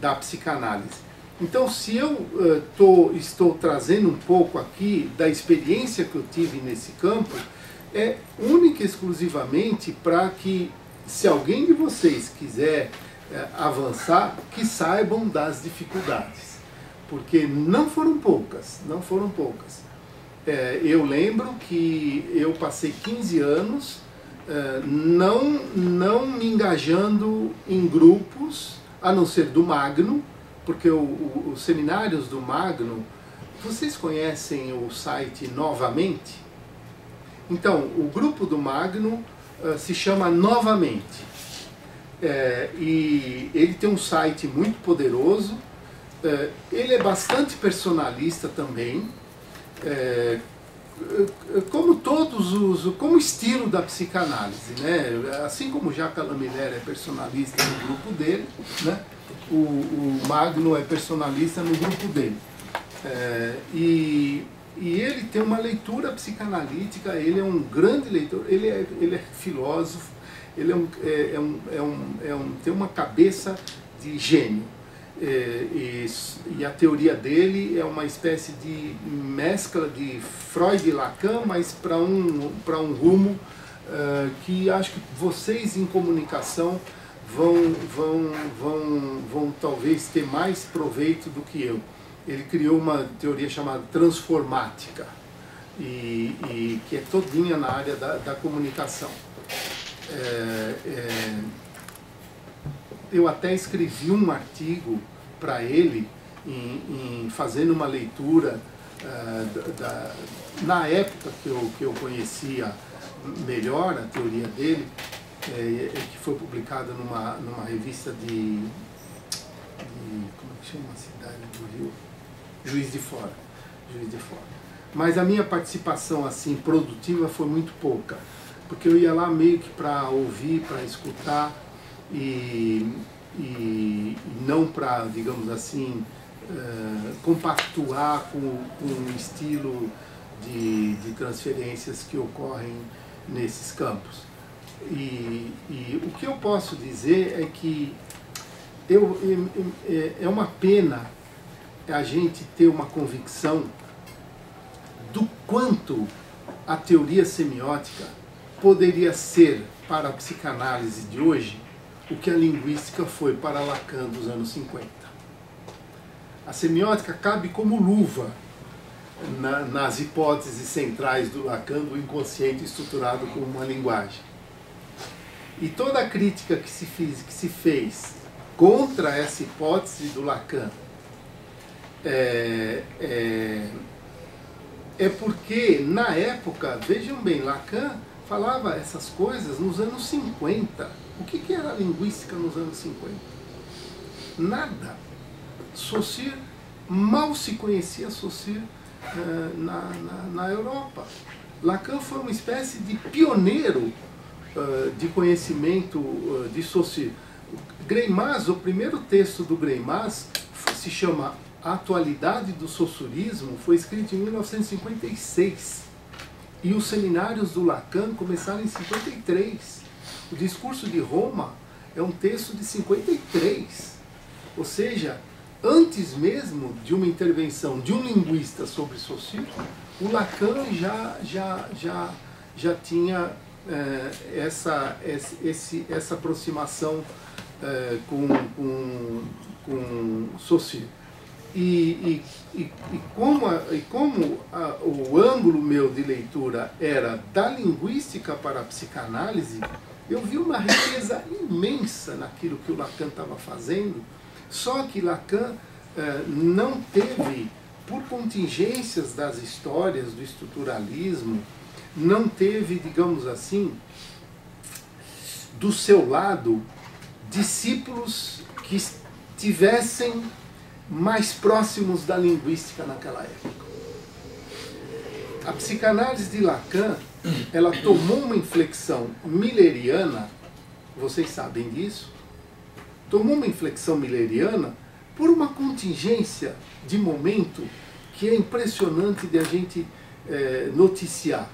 da psicanálise. Então, se eu estou trazendo um pouco aqui da experiência que eu tive nesse campo, é única e exclusivamente para que, se alguém de vocês quiser avançar, que saibam das dificuldades. Porque não foram poucas, não foram poucas. Eu lembro que eu passei 15 anos não me engajando em grupos, a não ser do Magno, porque os seminários do Magno, vocês conhecem o site Novamente? Então, o grupo do Magno se chama Novamente. E ele tem um site muito poderoso, ele é bastante personalista também, como estilo da psicanálise, né? Assim como Jacques Lamelaire é personalista no grupo dele, né? O Magno é personalista no grupo dele. E ele tem uma leitura psicanalítica, ele é um grande leitor, ele é filósofo, ele tem uma cabeça de gênio. E a teoria dele é uma espécie de mescla de Freud e Lacan, mas para um rumo que acho que vocês em comunicação vão talvez ter mais proveito do que eu. Ele criou uma teoria chamada transformática, e que é todinha na área da comunicação. Eu até escrevi um artigo para ele, fazendo uma leitura na época que eu conhecia melhor a teoria dele, que foi publicada numa revista como é que chama a cidade do Rio? Juiz de Fora. Mas a minha participação assim produtiva foi muito pouca, porque eu ia lá meio que para ouvir, para escutar, e não para, digamos assim, compactuar com o estilo de transferências que ocorrem nesses campos. E o que eu posso dizer é que é uma pena a gente ter uma convicção do quanto a teoria semiótica poderia ser para a psicanálise de hoje o que a linguística foi para Lacan dos anos 50. A semiótica cabe como luva nas hipóteses centrais do Lacan, do inconsciente estruturado como uma linguagem. E toda a crítica que se fez contra essa hipótese do Lacan porque, na época, vejam bem, Lacan falava essas coisas nos anos 50. O que era a linguística nos anos 50? Nada. Saussure, mal se conhecia Saussure na Europa. Lacan foi uma espécie de pioneiro de conhecimento de Saussure. Greimas, o primeiro texto do Greimas se chama A Atualidade do Saussurismo, foi escrito em 1956. E os seminários do Lacan começaram em 53. O Discurso de Roma é um texto de 53. Ou seja, antes mesmo de uma intervenção de um linguista sobre Saussure, o Lacan já tinha essa aproximação com Saussure. E como o ângulo meu de leitura era da linguística para a psicanálise, eu vi uma riqueza imensa naquilo que o Lacan estava fazendo, só que Lacan não teve, por contingências das histórias do estruturalismo, não teve, digamos assim, do seu lado, discípulos que estivessem mais próximos da linguística naquela época. A psicanálise de Lacan, ela tomou uma inflexão milleriana, vocês sabem disso, tomou uma inflexão milleriana por uma contingência de momento que é impressionante de a gente noticiar.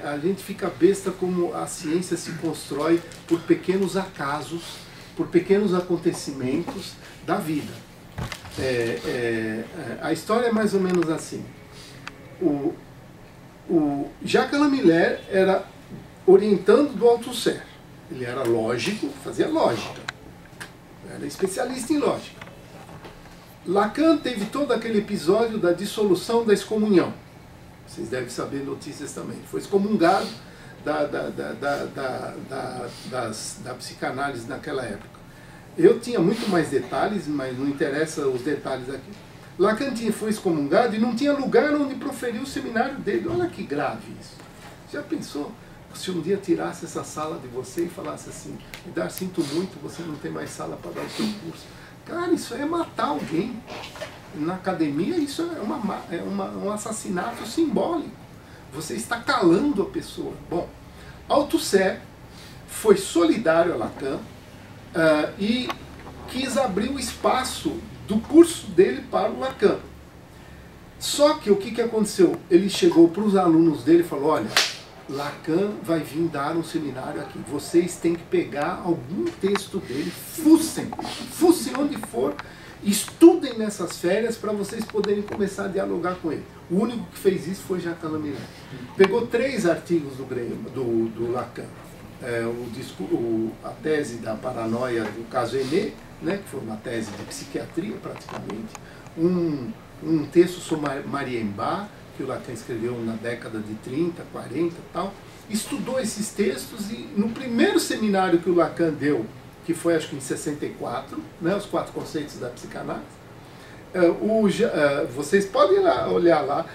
A gente fica besta como a ciência se constrói por pequenos acasos, por pequenos acontecimentos da vida. A história é mais ou menos assim. O Jacques Lamillère era orientando do Althusser. Ele era lógico, fazia lógica. Era especialista em lógica. Lacan teve todo aquele episódio da dissolução da excomunhão. Vocês devem saber notícias também. Ele foi excomungado da psicanálise naquela época. Eu tinha muito mais detalhes, mas não interessa os detalhes aqui. Lacan foi excomungado e não tinha lugar onde proferir o seminário dele. Olha que grave isso. Já pensou se um dia tirasse essa sala de você e falasse assim, Idar, sinto muito, você não tem mais sala para dar o seu curso. Cara, isso é matar alguém. Na academia isso é um assassinato simbólico. Você está calando a pessoa. Bom, Althusser foi solidário a Lacan e quis abrir o espaço do curso dele para o Lacan. Só que o que aconteceu? Ele chegou para os alunos dele e falou, olha, Lacan vai vir dar um seminário aqui. Vocês têm que pegar algum texto dele, fuçem onde for, estudem nessas férias para vocês poderem começar a dialogar com ele. O único que fez isso foi Jacques Lamillère. Pegou 3 artigos do Lacan. A tese da paranoia do caso Aimé, né, que foi uma tese de psiquiatria praticamente. Um texto sobre Mariembar, que o Lacan escreveu na década de 30, 40 e tal. Estudou esses textos e no primeiro seminário que o Lacan deu, que foi acho que em 64, né, os 4 conceitos da psicanálise, vocês podem olhar lá,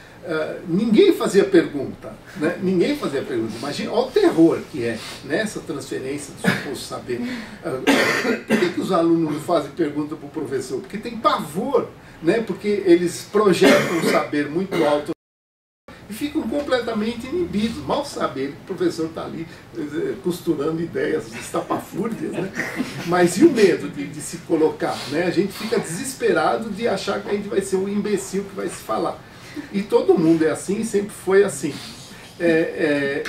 ninguém fazia pergunta, né? Ninguém fazia pergunta. Imagina, olha o terror que é nessa transferência do suposto saber. Por que os alunos não fazem pergunta para o professor? Porque tem pavor, né? Porque eles projetam um saber muito alto e ficam completamente inibidos. Mal saber que o professor está ali costurando ideias estapafúrdias, né? Mas e o medo de se colocar, né? A gente fica desesperado de achar que a gente vai ser o imbecil que vai se falar. E todo mundo é assim, sempre foi assim.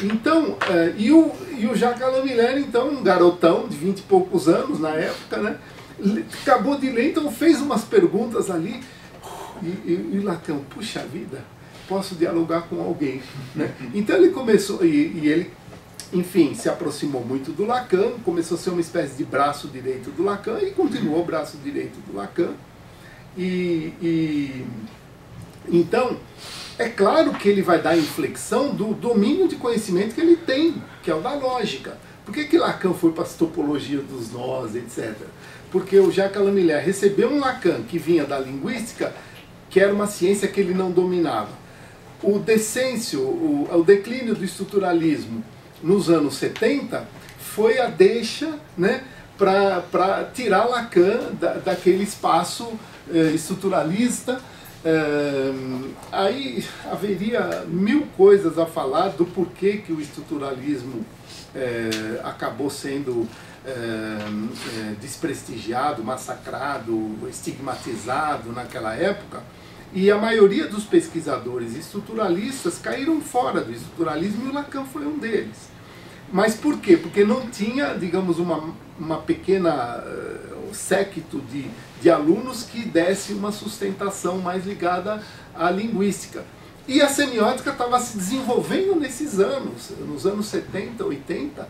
Então, e o Jacques Lamillère, então, um garotão de 20 e poucos anos na época, né? Acabou de ler, então fez umas perguntas ali, e Lacan, puxa vida, posso dialogar com alguém, né? Então ele começou, e ele, enfim, se aproximou muito do Lacan, começou a ser uma espécie de braço direito do Lacan, e continuou o braço direito do Lacan. Então, é claro que ele vai dar a inflexão do domínio de conhecimento que ele tem, que é o da lógica. Por que Lacan foi para as topologias dos nós, etc.? Porque o Jacques Lamillère recebeu um Lacan que vinha da linguística, que era uma ciência que ele não dominava. O decêncio, o declínio do estruturalismo nos anos 70 foi a deixa, né, para tirar Lacan daquele espaço estruturalista. Aí haveria mil coisas a falar do porquê que o estruturalismo acabou sendo desprestigiado, massacrado, estigmatizado naquela época, e a maioria dos pesquisadores estruturalistas caíram fora do estruturalismo, e o Lacan foi um deles. Mas por quê? Porque não tinha, digamos, uma pequena séquito de alunos que desse uma sustentação mais ligada à linguística. E a semiótica estava se desenvolvendo nesses anos, nos anos 70, 80,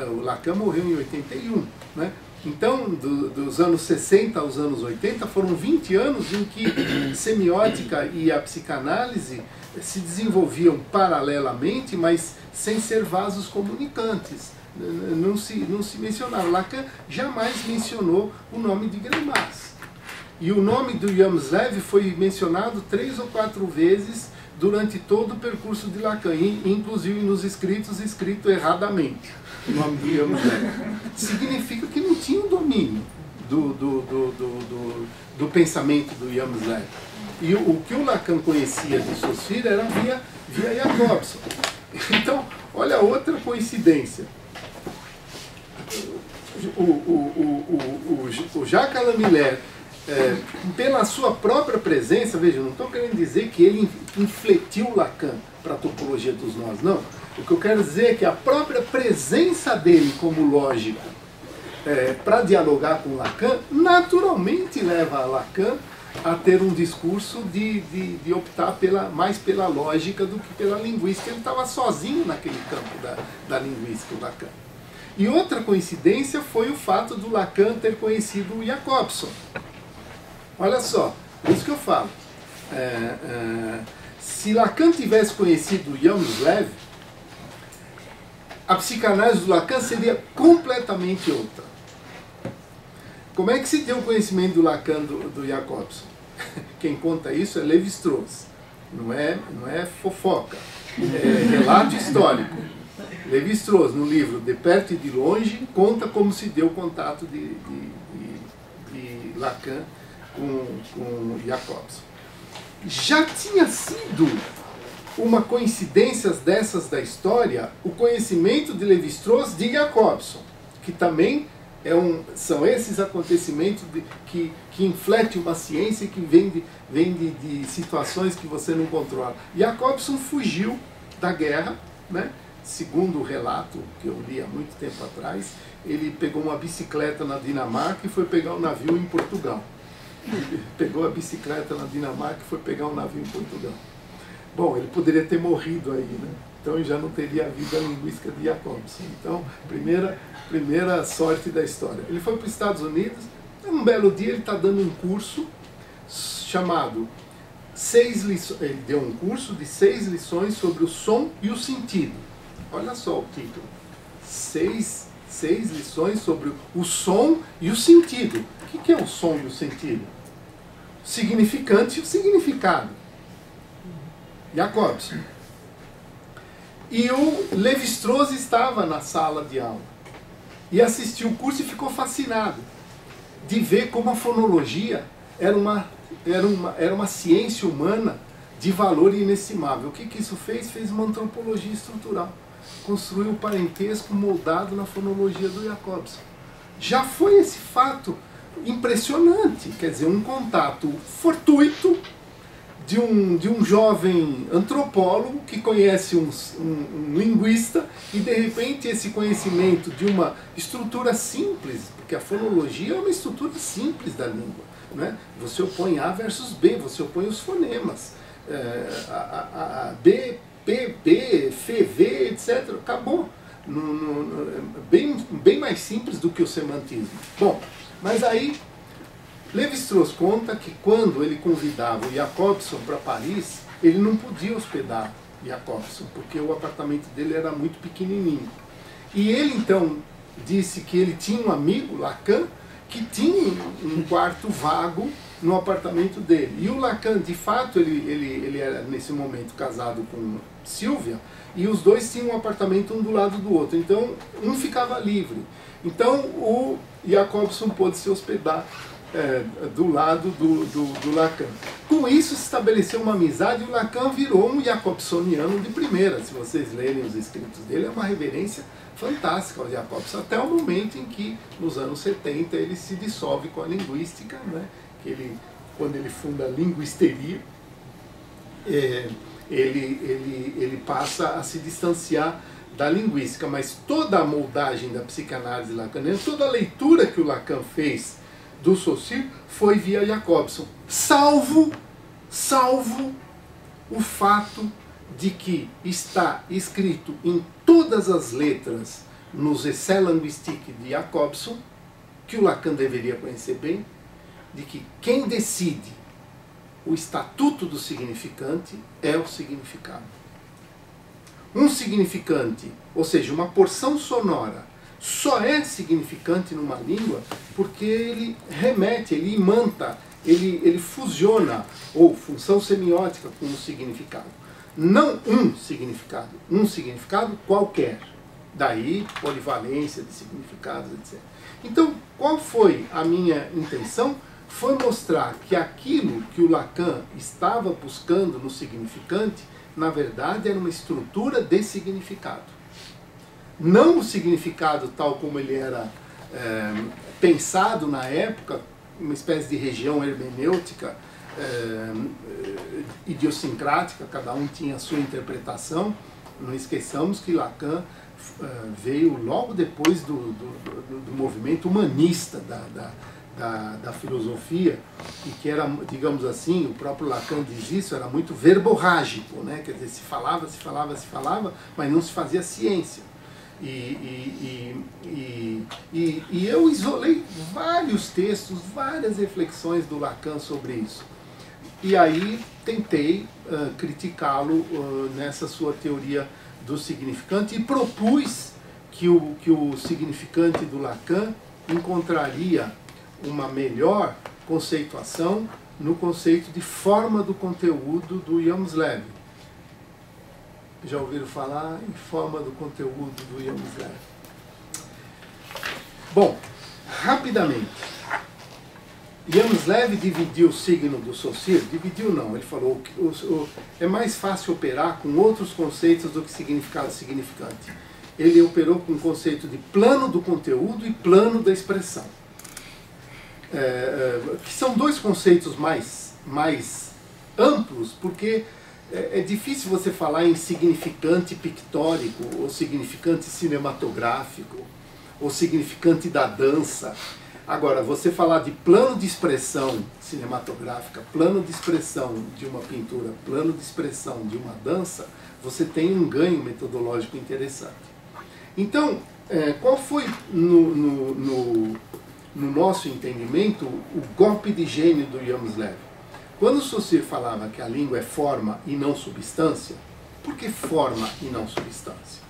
o Lacan morreu em 81, né? Então, dos anos 60 aos anos 80, foram 20 anos em que a semiótica e a psicanálise se desenvolviam paralelamente, mas sem ser vasos comunicantes. Não se mencionava. Lacan jamais mencionou o nome de Greimas. E o nome do Yamslev foi mencionado 3 ou 4 vezes durante todo o percurso de Lacan, inclusive nos escritos, escrito erradamente. O nome do Yamslev significa que não tinha um domínio do pensamento do Yamslev. E o que o Lacan conhecia de Saussure era via Jacobson. Então, olha outra coincidência. O Jacques Alain Miller, pela sua própria presença, veja, não estou querendo dizer que ele infletiu Lacan para a topologia dos nós, não. O que eu quero dizer é que a própria presença dele como lógico para dialogar com Lacan, naturalmente leva a Lacan a ter um discurso de optar mais pela lógica do que pela linguística. Ele estava sozinho naquele campo da linguística, o Lacan. E outra coincidência foi o fato do Lacan ter conhecido o Jacobson. Olha só, é isso que eu falo. Se Lacan tivesse conhecido o Yamslev, a psicanálise do Lacan seria completamente outra. Como é que se tem o conhecimento do Lacan do Jacobson? Quem conta isso é Lévi-Strauss. Não é fofoca, é relato histórico. Lévi-Strauss, no livro De Perto e de Longe, conta como se deu o contato de Lacan com Jacobson. Já tinha sido uma coincidência dessas da história o conhecimento de Lévi-Strauss de Jacobson, que também são esses acontecimentos que infletem uma ciência que vem de situações que você não controla. Jacobson fugiu da guerra, né? Segundo o relato que eu li há muito tempo atrás, ele pegou uma bicicleta na Dinamarca e foi pegar um navio em Portugal. Ele pegou a bicicleta na Dinamarca e foi pegar um navio em Portugal. Bom, ele poderia ter morrido aí, né? Então já não teria havido a linguística de Jacobson. Então, primeira sorte da história. Ele foi para os Estados Unidos, um belo dia ele está dando um curso chamado 6 lições. Ele deu um curso de 6 lições sobre o som e o sentido. Olha só o título. 6 lições sobre o som e o sentido. O que é o som e o sentido? O significante e o significado. Jacobson. E o Lévi-Strauss estava na sala de aula e assistiu o curso e ficou fascinado de ver como a fonologia era uma ciência humana de valor inestimável. O que isso fez? Fez uma antropologia estrutural. Construiu um parentesco moldado na fonologia do Jacobson. Já foi esse fato impressionante, quer dizer, um contato fortuito de um jovem antropólogo que conhece um linguista e, de repente, esse conhecimento de uma estrutura simples, porque a fonologia é uma estrutura simples da língua, né? Você opõe A versus B, você opõe os fonemas, B, P, B, F, V, etc. Acabou. Bem mais simples do que o semantismo. Bom, mas aí Lévi-Strauss conta que quando ele convidava o Jacobson para Paris, ele não podia hospedar Jacobson, porque o apartamento dele era muito pequenininho. E ele então disse que ele tinha um amigo, Lacan, que tinha um quarto vago no apartamento dele. E o Lacan, de fato, ele era nesse momento casado com Silvia, e os dois tinham um apartamento um do lado do outro, então um ficava livre. Então o Jacobson pôde se hospedar do lado do Lacan. Com isso se estabeleceu uma amizade e o Lacan virou um jacobsoniano de primeira. Se vocês lerem os escritos dele, é uma reverência fantástica ao Jacobson, até o momento em que, nos anos 70, ele se dissolve com a linguística, né? Quando ele funda a linguisteria, ele passa a se distanciar da linguística, mas toda a moldagem da psicanálise lacaniana, toda a leitura que o Lacan fez do Saussure foi via Jacobson, salvo o fato de que está escrito em todas as letras nos Essais linguistiques de Jacobson, que o Lacan deveria conhecer bem, de que quem decide o estatuto do significante é o significado. Um significante, ou seja, uma porção sonora, só é significante numa língua porque ele remete, ele imanta, ele fusiona, ou função semiótica com o significado. Não um significado qualquer. Daí, polivalência de significados, etc. Então, qual foi a minha intenção? Foi mostrar que aquilo que o Lacan estava buscando no significante, na verdade, era uma estrutura de significado. Não o significado tal como ele era pensado na época, uma espécie de região hermenêutica, idiosincrática, cada um tinha a sua interpretação. Não esqueçamos que Lacan veio logo depois do movimento humanista da filosofia, e que era, digamos assim, o próprio Lacan diz isso, era muito verborrágico, né? Quer dizer, se falava, mas não se fazia ciência. E eu isolei vários textos, várias reflexões do Lacan sobre isso. E aí tentei criticá-lo nessa sua teoria do significante e propus que o significante do Lacan encontraria uma melhor conceituação no conceito de forma do conteúdo do James-Leve. Já ouviram falar em forma do conteúdo do James-Leve? Bom, rapidamente. James-Leve dividiu o signo do Saussure? Dividiu não, ele falou que é mais fácil operar com outros conceitos do que significado e significante. Ele operou com o conceito de plano do conteúdo e plano da expressão. Que são dois conceitos mais amplos, porque é difícil você falar em significante pictórico, ou significante cinematográfico, ou significante da dança. Agora, você falar de plano de expressão cinematográfica, plano de expressão de uma pintura, plano de expressão de uma dança, você tem um ganho metodológico interessante. Então, qual foi, no nosso entendimento, o golpe de gênio do James-Leve? Quando Saussure falava que a língua é forma e não substância, por que forma e não substância?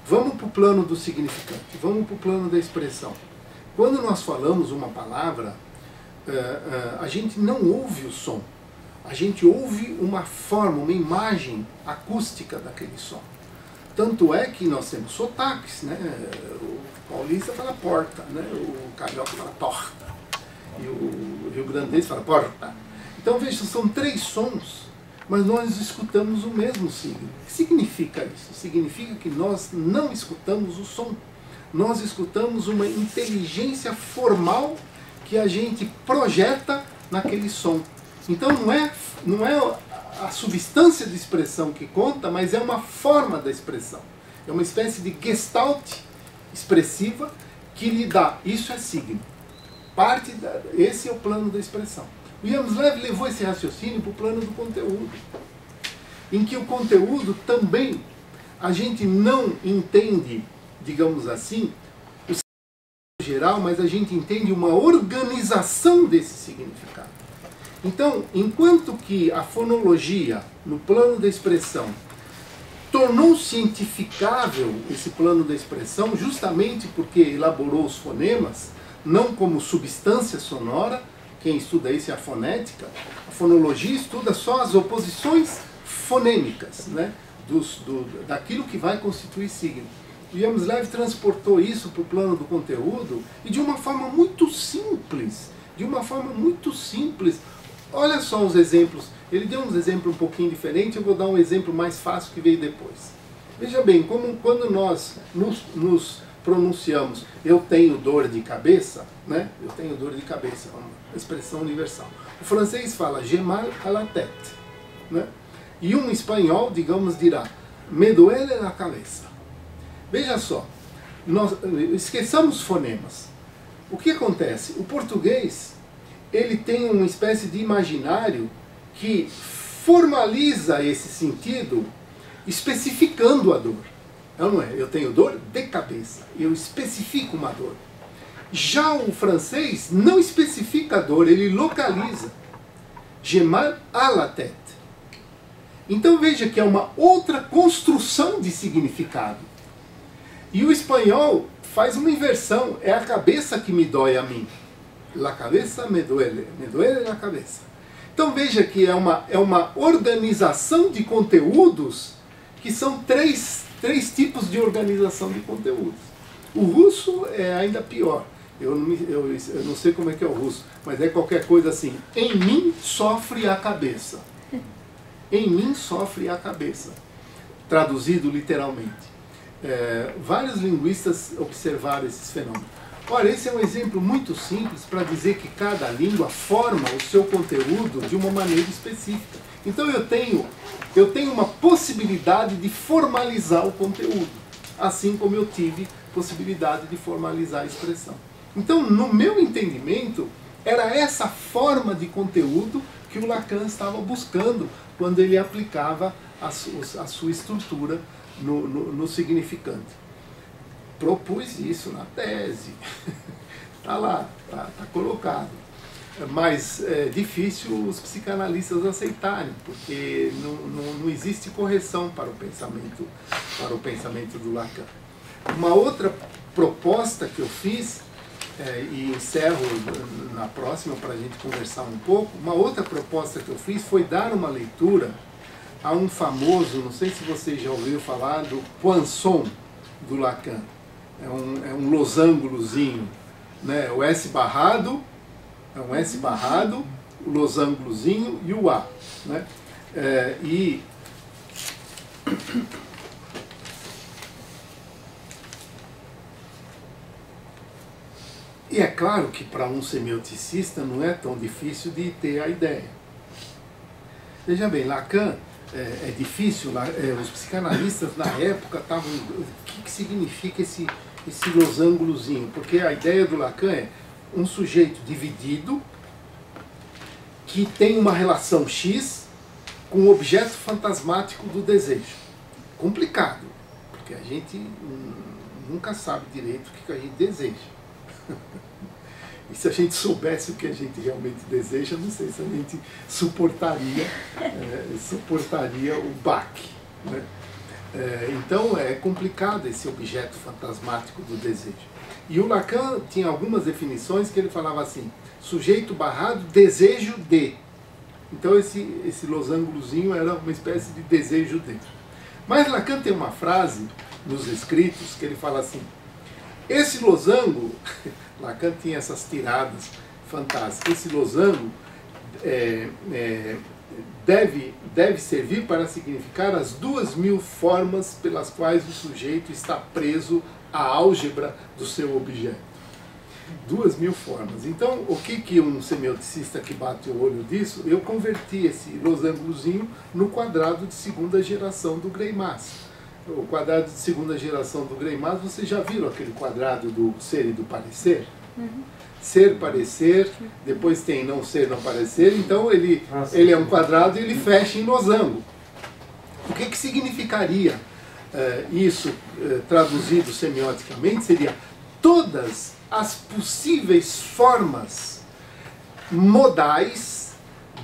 Vamos para o plano do significante, vamos para o plano da expressão. Quando nós falamos uma palavra, a gente não ouve o som, a gente ouve uma forma, uma imagem acústica daquele som. Tanto é que nós temos sotaques, né? O paulista fala porta, né? O carioca fala torta, e o rio-grandense fala porta. Então veja, são três sons, mas nós escutamos o mesmo signo. O que significa isso? Significa que nós não escutamos o som. Nós escutamos uma inteligência formal que a gente projeta naquele som. Então não é a substância de expressão que conta, mas é uma forma da expressão. É uma espécie de gestalt expressiva que lhe dá, isso é signo. Esse é o plano da expressão. O James-Leve levou esse raciocínio para o plano do conteúdo, em que o conteúdo também a gente não entende, digamos assim, o significado geral, mas a gente entende uma organização desse significado. Então, enquanto que a fonologia, no plano da expressão, tornou cientificável esse plano da expressão, justamente porque elaborou os fonemas, não como substância sonora, quem estuda isso é a fonética. A fonologia estuda só as oposições fonêmicas, né? Daquilo que vai constituir signo. O James transportou isso para o plano do conteúdo e de uma forma muito simples. Olha só os exemplos. Ele deu uns exemplos um pouquinho diferentes, eu vou dar um exemplo mais fácil que veio depois. Veja bem, quando nós nos pronunciamos eu tenho dor de cabeça, né? Eu tenho dor de cabeça, é uma expressão universal. O francês fala j'ai mal à la tête, né? E um espanhol, digamos, dirá me duele la cabeça. Veja só, nós esqueçamos fonemas. O que acontece? O português, ele tem uma espécie de imaginário que formaliza esse sentido especificando a dor. Não é? Eu tenho dor de cabeça, eu especifico uma dor. Já o francês não especifica a dor, ele localiza. J'ai mal à la tête. Então veja que é uma outra construção de significado. E o espanhol faz uma inversão, é a cabeça que me dói a mim. La cabeça me duele la cabeça. Então veja que é uma organização de conteúdos que são três tipos de organização de conteúdos. O russo é ainda pior. Eu não sei como é que é o russo, mas é qualquer coisa assim. Em mim sofre a cabeça. Em mim sofre a cabeça. Traduzido literalmente. Vários linguistas observaram esses fenômenos. Ora, esse é um exemplo muito simples para dizer que cada língua forma o seu conteúdo de uma maneira específica. Então eu tenho uma possibilidade de formalizar o conteúdo, assim como eu tive possibilidade de formalizar a expressão. Então, no meu entendimento, era essa forma de conteúdo que o Lacan estava buscando quando ele aplicava a sua estrutura no significante. Propus isso na tese, está lá, está colocado. Mas é difícil os psicanalistas aceitarem, porque não existe correção para o pensamento do Lacan. Uma outra proposta que eu fiz, e encerro na próxima para a gente conversar um pouco, uma outra proposta que eu fiz foi dar uma leitura a um famoso, não sei se você já ouviu falar, do Poinçon do Lacan. É um losangulozinho, né? O S barrado, é um S barrado, o losangulozinho e o A, né? E é claro que para um semioticista não é tão difícil de ter a ideia. Veja bem, Lacan é difícil, os psicanalistas na época estavam... O que significa esse losangulozinho? Porque a ideia do Lacan é um sujeito dividido que tem uma relação X com o objeto fantasmático do desejo. Complicado, porque a gente nunca sabe direito o que a gente deseja. E se a gente soubesse o que a gente realmente deseja, não sei se a gente suportaria o baque, né? Então é complicado esse objeto fantasmático do desejo. E o Lacan tinha algumas definições que ele falava assim: sujeito barrado, desejo de. Então esse losangulozinho era uma espécie de desejo de. Mas Lacan tem uma frase nos escritos que ele fala assim: esse losango, Lacan tinha essas tiradas fantásticas, esse losango deve servir para significar as 2000 formas pelas quais o sujeito está preso à álgebra do seu objeto. 2000 formas. Então, o que um semioticista que bate o olho disso, eu converti esse losangulozinho no quadrado de segunda geração do Greimas. O quadrado de segunda geração do Greimas, vocês já viram aquele quadrado do ser e do parecer? Uhum. Ser, parecer, depois tem não ser, não parecer, então ele é um quadrado e ele fecha em losango. O que significaria isso traduzido semioticamente? Seria todas as possíveis formas modais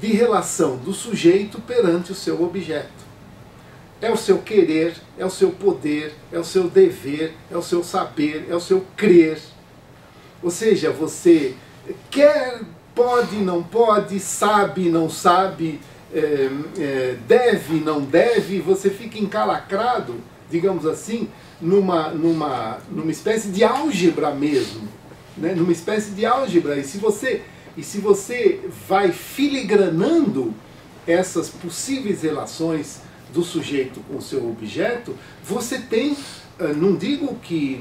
de relação do sujeito perante o seu objeto. É o seu querer, é o seu poder, é o seu dever, é o seu saber, é o seu crer. Ou seja, você quer pode, não pode, sabe, não sabe, deve, não deve, você fica encalacrado, digamos assim, numa espécie de álgebra mesmo, né? Numa espécie de álgebra. E se você vai filigranando essas possíveis relações do sujeito com o seu objeto, você tem, não digo que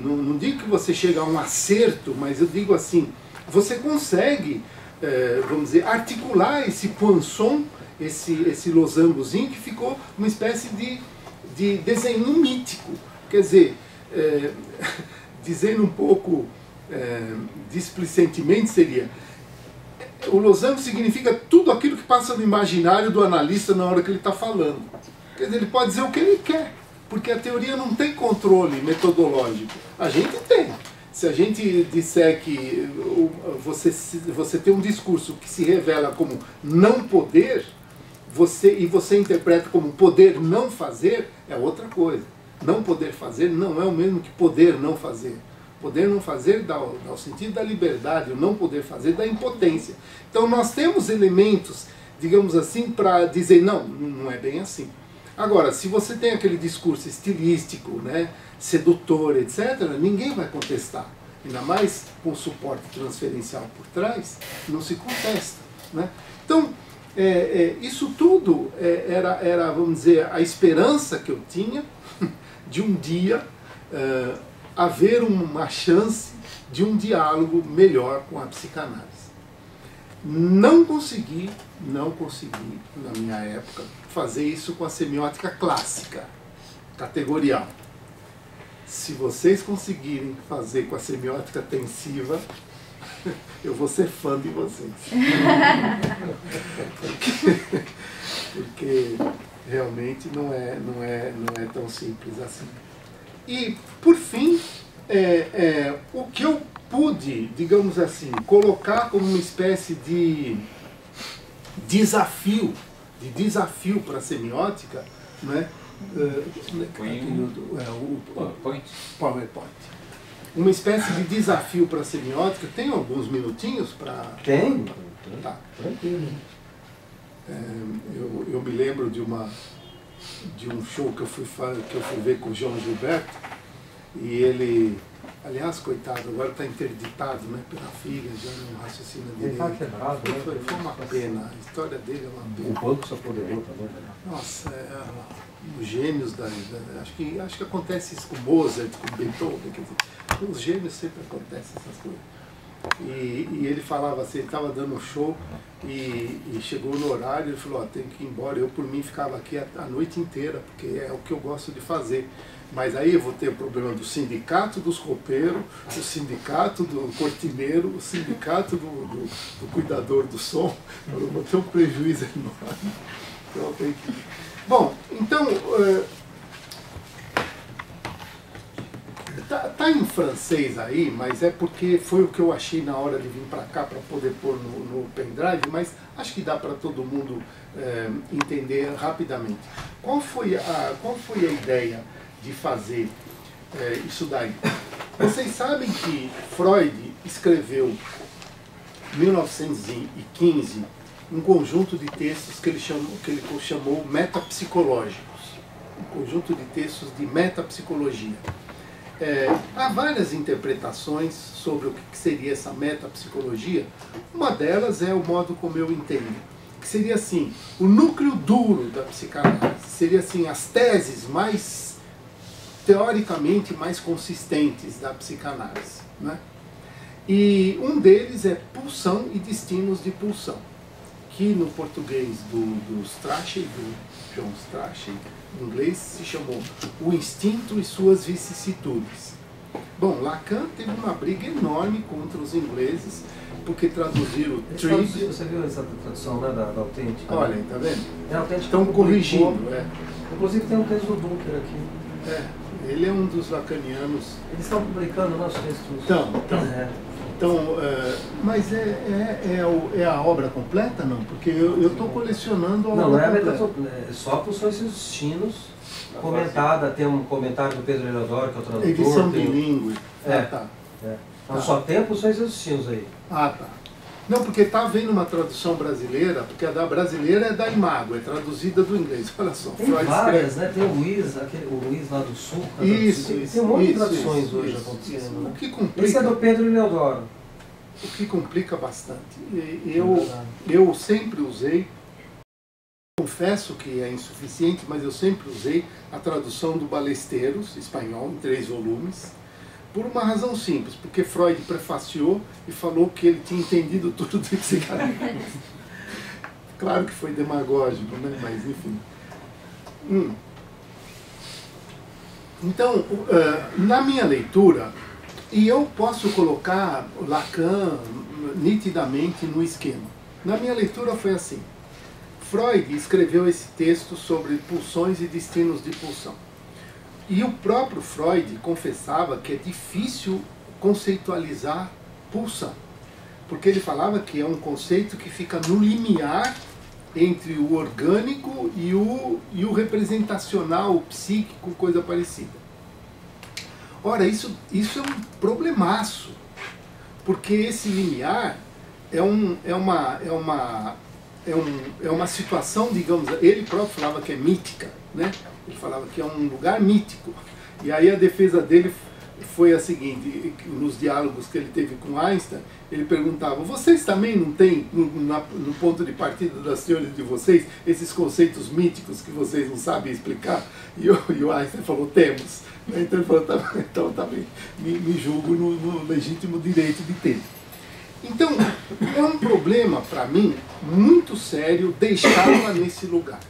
você chega a um acerto, mas eu digo assim, você consegue, vamos dizer, articular esse poinçon, esse losangozinho que ficou uma espécie de desenho mítico. Quer dizer, dizendo um pouco displicentemente, seria: o losango significa tudo aquilo que passa no imaginário do analista na hora que ele está falando. Quer dizer, ele pode dizer o que ele quer, porque a teoria não tem controle metodológico. A gente tem. Se a gente disser que você tem um discurso que se revela como não poder, e você interpreta como poder não fazer, é outra coisa. Não poder fazer não é o mesmo que poder não fazer. Poder não fazer dá o sentido da liberdade, o não poder fazer da impotência. Então nós temos elementos, digamos assim, para dizer não é bem assim. Agora, se você tem aquele discurso estilístico, né, sedutor, etc., ninguém vai contestar. Ainda mais com suporte transferencial por trás, não se contesta, né? Então, isso tudo era, vamos dizer, a esperança que eu tinha de um dia haver uma chance de um diálogo melhor com a psicanálise. Não consegui, na minha época, fazer isso com a semiótica clássica, categorial. Se vocês conseguirem fazer com a semiótica tensiva, eu vou ser fã de vocês. Porque realmente não é tão simples assim. E, por fim, o que eu pude, digamos assim, colocar como uma espécie de desafio para a semiótica, né? PowerPoint. Uma espécie de desafio para a semiótica. Tem alguns minutinhos para... Tem? Tá. Tranquilo. Eu me lembro de um show que eu fui ver com o João Gilberto, e ele, aliás, coitado, agora está interditado, né, pela filha, já não raciocina direito. Ele está quebrado, né? Foi uma pena, a história dele é uma pena. O banco só poderia também. Nossa, os gênios acho que acontece isso com Mozart, com Beethoven, quer dizer, os gênios sempre acontecem essas coisas. E ele falava assim, ele estava dando um show e chegou no horário, ele falou, tem que ir embora. Eu, por mim, ficava aqui a noite inteira, porque é o que eu gosto de fazer. Mas aí eu vou ter o problema do sindicato dos roupeiros, o sindicato do cortineiro, o sindicato do cuidador do som. Eu vou ter um prejuízo enorme. Então, bom, então... Tá em francês aí, mas é porque foi o que eu achei na hora de vir para cá para poder pôr no pendrive, mas acho que dá para todo mundo entender rapidamente. Qual foi a ideia de fazer isso daí? Vocês sabem que Freud escreveu, em 1915, um conjunto de textos que ele chamou metapsicológicos, um conjunto de textos de metapsicologia. Há várias interpretações sobre o que seria essa metapsicologia. Uma delas é o modo como eu entendo, que seria assim, o núcleo duro da psicanálise, seria assim, as teses mais, teoricamente, mais consistentes da psicanálise, né? E um deles é pulsão e destinos de pulsão, que no português do Strachey, do John Strachey, em inglês se chamou O Instinto e Suas Vicissitudes. Bom, Lacan teve uma briga enorme contra os ingleses, porque traduziram o Você viu essa tradução, né, da Autêntica? Olha, tá vendo? Estão corrigindo. Inclusive tem um texto do Dunker aqui. Ele é um dos lacanianos. Eles estão publicando nossos textos. Então, mas é a obra completa, não? Porque eu estou colecionando a obra completa. Não é só Pulsões e seus Destinos, comentada, tem um comentário do Pedro Eleodoro, que é o tradutor. Edição bilíngue. Então só tem Pulsões e seus Destinos aí. Ah, tá. Não, porque está havendo uma tradução brasileira, porque a da brasileira é da Imago, é traduzida do inglês. Olha só, tem Freud várias, escreve. né? Tem o Luiz lá do Sul. Isso, tem um monte de isso, traduções isso, hoje isso, acontecendo. isso. Né? O que Esse complica, é do Pedro Leodoro. o que complica bastante. Eu sempre usei, confesso que é insuficiente, mas eu sempre usei a tradução do Ballesteros, espanhol, em 3 volumes, por uma razão simples, porque Freud prefaciou e falou que ele tinha entendido tudo do psicanalista. Claro que foi demagógico, né? Mas enfim. Então, na minha leitura, e eu posso colocar Lacan nitidamente no esquema. Na minha leitura foi assim. Freud escreveu esse texto sobre pulsões e destinos de pulsão. E o próprio Freud confessava que é difícil conceitualizar pulsão, porque ele falava que é um conceito que fica no limiar entre o orgânico e o representacional, o psíquico, coisa parecida. Ora, isso é um problemaço, porque esse limiar é uma situação, digamos, ele próprio falava que é mítica, né? Ele falava que é um lugar mítico. E aí a defesa dele foi a seguinte, nos diálogos que ele teve com Einstein, ele perguntava, vocês também não têm, no ponto de partida das teorias de vocês, esses conceitos míticos que vocês não sabem explicar? E o Einstein falou, temos. Então ele falou, tá, então também me julgo no legítimo direito de ter. Então, é um problema para mim muito sério deixá-la nesse lugar.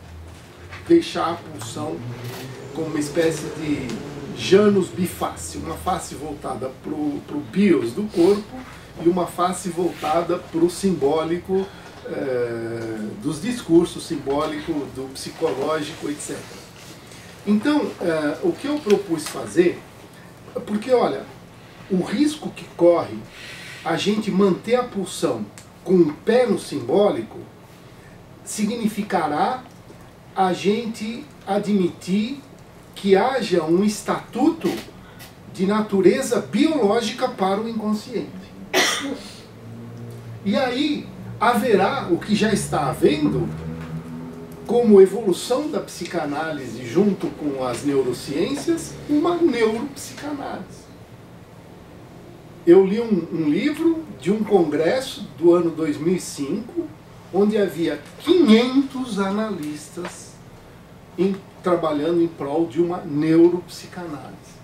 Deixar a pulsão como uma espécie de Janus bifácie, uma face voltada para o bios do corpo e uma face voltada para o simbólico dos discursos, simbólico do psicológico, etc. Então, o que eu propus fazer, porque olha, o risco que corre a gente manter a pulsão com o pé no simbólico significará a gente admitir que haja um estatuto de natureza biológica para o inconsciente. E aí haverá o que já está havendo como evolução da psicanálise junto com as neurociências, uma neuropsicanálise. Eu li um livro de um congresso do ano 2005, onde havia 500 analistas trabalhando em prol de uma neuropsicanálise.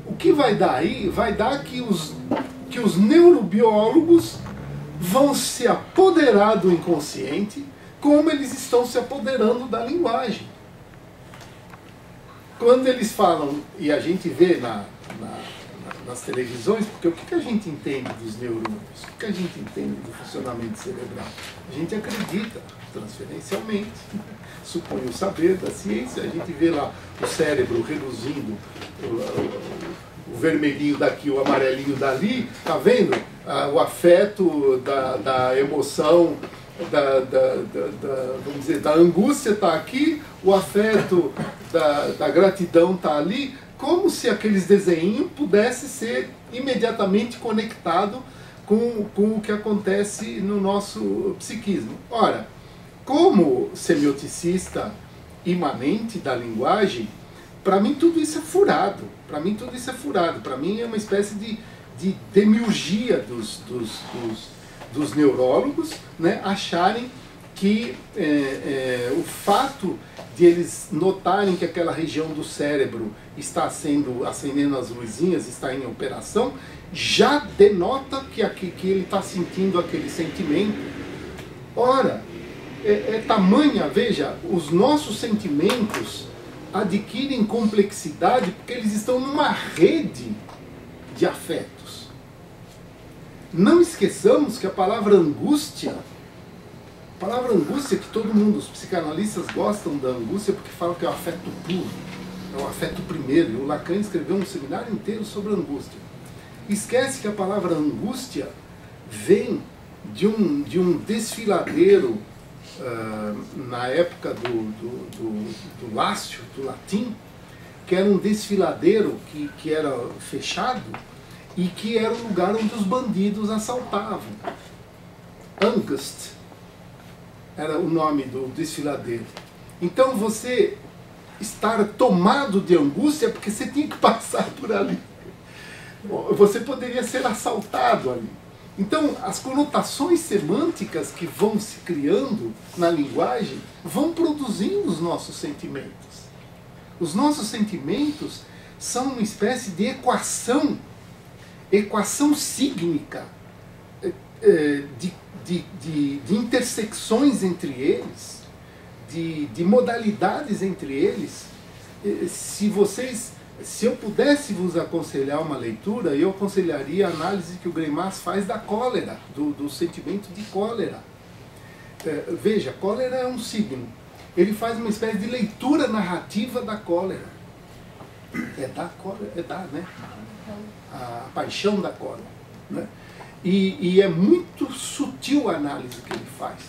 O que vai dar aí? Vai dar que os neurobiólogos vão se apoderar do inconsciente como eles estão se apoderando da linguagem. Quando eles falam, e a gente vê nas televisões, porque o que a gente entende dos neurônios? O que a gente entende do funcionamento cerebral? A gente acredita transferencialmente, supõe o saber da ciência, a gente vê lá o cérebro reduzindo o vermelhinho daqui, o amarelinho dali, tá vendo? O afeto da emoção, vamos dizer, da angústia está aqui, o afeto da gratidão está ali, como se aqueles desenhos pudessem ser imediatamente conectados com o que acontece no nosso psiquismo. Ora, como semioticista imanente da linguagem, para mim tudo isso é furado. Para mim tudo isso é furado. Para mim é uma espécie de demiurgia dos neurólogos, né, acharem que o fato de eles notarem que aquela região do cérebro está acendendo as luzinhas, está em operação, já denota que ele está sentindo aquele sentimento. Ora, tamanha, veja, os nossos sentimentos adquirem complexidade porque eles estão numa rede de afetos. Não esqueçamos que a palavra angústia, que todo mundo, os psicanalistas gostam da angústia porque falam que é o afeto puro, é o afeto primeiro. E o Lacan escreveu um seminário inteiro sobre angústia. Esquece que a palavra angústia vem de um desfiladeiro na época do Lácio, do latim, que era um desfiladeiro que era fechado, e que era o lugar onde os bandidos assaltavam. Angst era o nome do desfiladeiro. Então você estar tomado de angústia porque você tinha que passar por ali. Você poderia ser assaltado ali. Então, as conotações semânticas que vão se criando na linguagem vão produzindo os nossos sentimentos. Os nossos sentimentos são uma espécie de equação sígnica, de intersecções entre eles, de modalidades entre eles. Se eu pudesse vos aconselhar uma leitura, eu aconselharia a análise que o Greimas faz da cólera, do sentimento de cólera. Veja, cólera é um signo. Ele faz uma espécie de leitura narrativa da cólera. Né? A paixão da cólera. Né? E é muito sutil a análise que ele faz,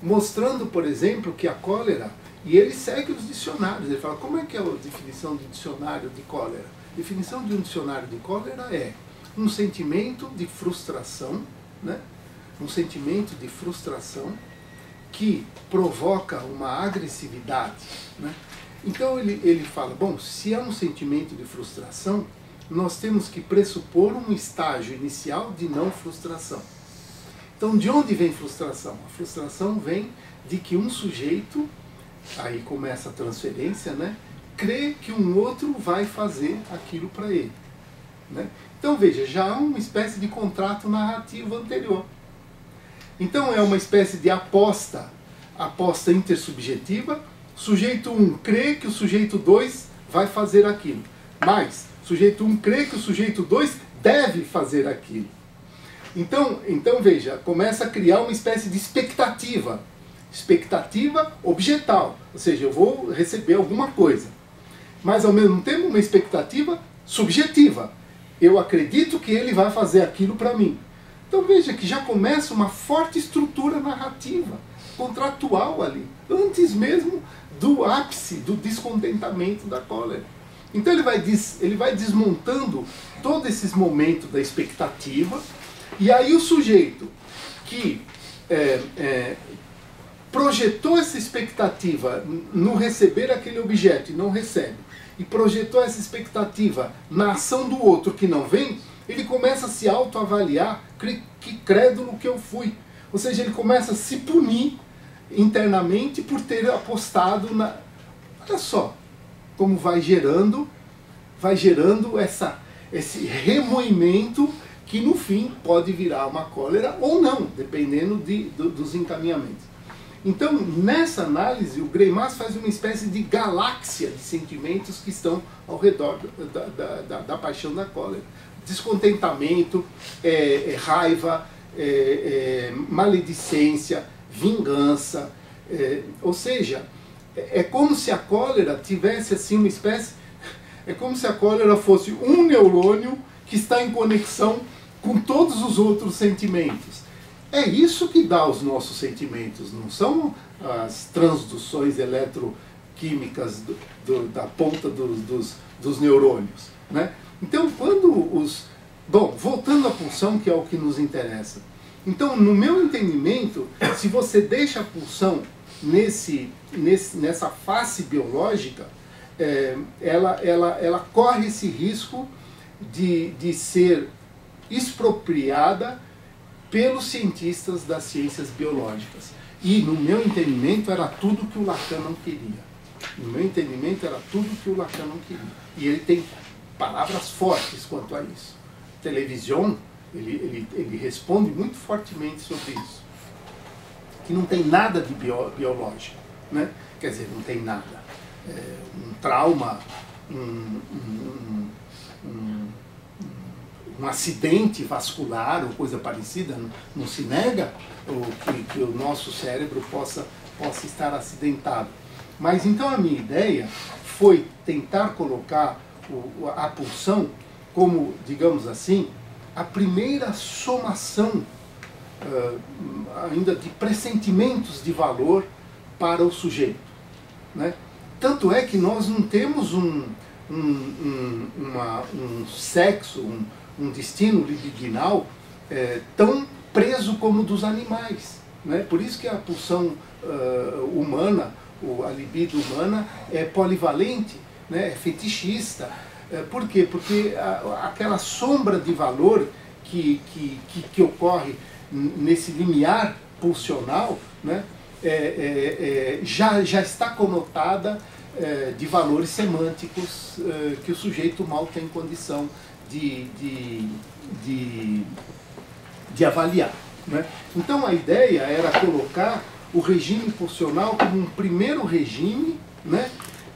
mostrando, por exemplo, que a cólera, e ele segue os dicionários, ele fala, como é que é a definição de dicionário de cólera? A definição de um dicionário de cólera é um sentimento de frustração, né? Um sentimento de frustração que provoca uma agressividade, né? Então ele fala, bom, se é um sentimento de frustração, nós temos que pressupor um estágio inicial de não frustração. Então, de onde vem frustração? A frustração vem de que um sujeito, aí começa a transferência, né, crê que um outro vai fazer aquilo para ele. Né? Então, veja, já há uma espécie de contrato narrativo anterior. Então, é uma espécie de aposta intersubjetiva. Sujeito 1 crê que o sujeito 2 vai fazer aquilo. Mas, sujeito 1 crê que o sujeito 2 deve fazer aquilo. Então, veja, começa a criar uma espécie de expectativa objetal, ou seja, eu vou receber alguma coisa, mas ao mesmo tempo uma expectativa subjetiva, eu acredito que ele vai fazer aquilo para mim. Então veja que já começa uma forte estrutura narrativa, contratual ali, antes mesmo do ápice do descontentamento da cólera. Então ele vai desmontando todos esses momentos da expectativa, e aí o sujeito que projetou essa expectativa no receber aquele objeto e não recebe, e projetou essa expectativa na ação do outro que não vem, ele começa a se autoavaliar, que crédulo que eu fui. Ou seja, ele começa a se punir internamente por ter apostado na... Olha só como vai gerando esse remoimento que no fim pode virar uma cólera ou não, dependendo dos encaminhamentos. Então, nessa análise, o Greimas faz uma espécie de galáxia de sentimentos que estão ao redor da paixão da cólera. Descontentamento, raiva, maledicência, vingança. Ou seja, é como se a cólera tivesse assim uma espécie... É como se a cólera fosse um neurônio que está em conexão com todos os outros sentimentos. É isso que dá os nossos sentimentos, não são as transduções eletroquímicas da ponta dos neurônios. Né? Então, Bom, voltando à pulsão, que é o que nos interessa. Então, no meu entendimento, se você deixa a pulsão nessa face biológica, ela corre esse risco de ser expropriada pelos cientistas das ciências biológicas. E, no meu entendimento, era tudo que o Lacan não queria. No meu entendimento, era tudo que o Lacan não queria. E ele tem palavras fortes quanto a isso. Televisão, ele responde muito fortemente sobre isso. Que não tem nada de biológico. Né? Quer dizer, não tem nada. Um trauma, um acidente vascular ou coisa parecida, não se nega que o nosso cérebro possa estar acidentado. Mas então a minha ideia foi tentar colocar a pulsão como, digamos assim, a primeira somação ainda de pressentimentos de valor para o sujeito. Né? Tanto é que nós não temos um sexo, um destino libidinal tão preso como o dos animais, né? Por isso que a pulsão humana, a libido humana é polivalente, né? É fetichista. Por quê? Porque aquela sombra de valor que ocorre nesse limiar pulsional, né? Já está conotada de valores semânticos que o sujeito mal tem condição de avaliar, né? Então a ideia era colocar o regime pulsional como um primeiro regime, né?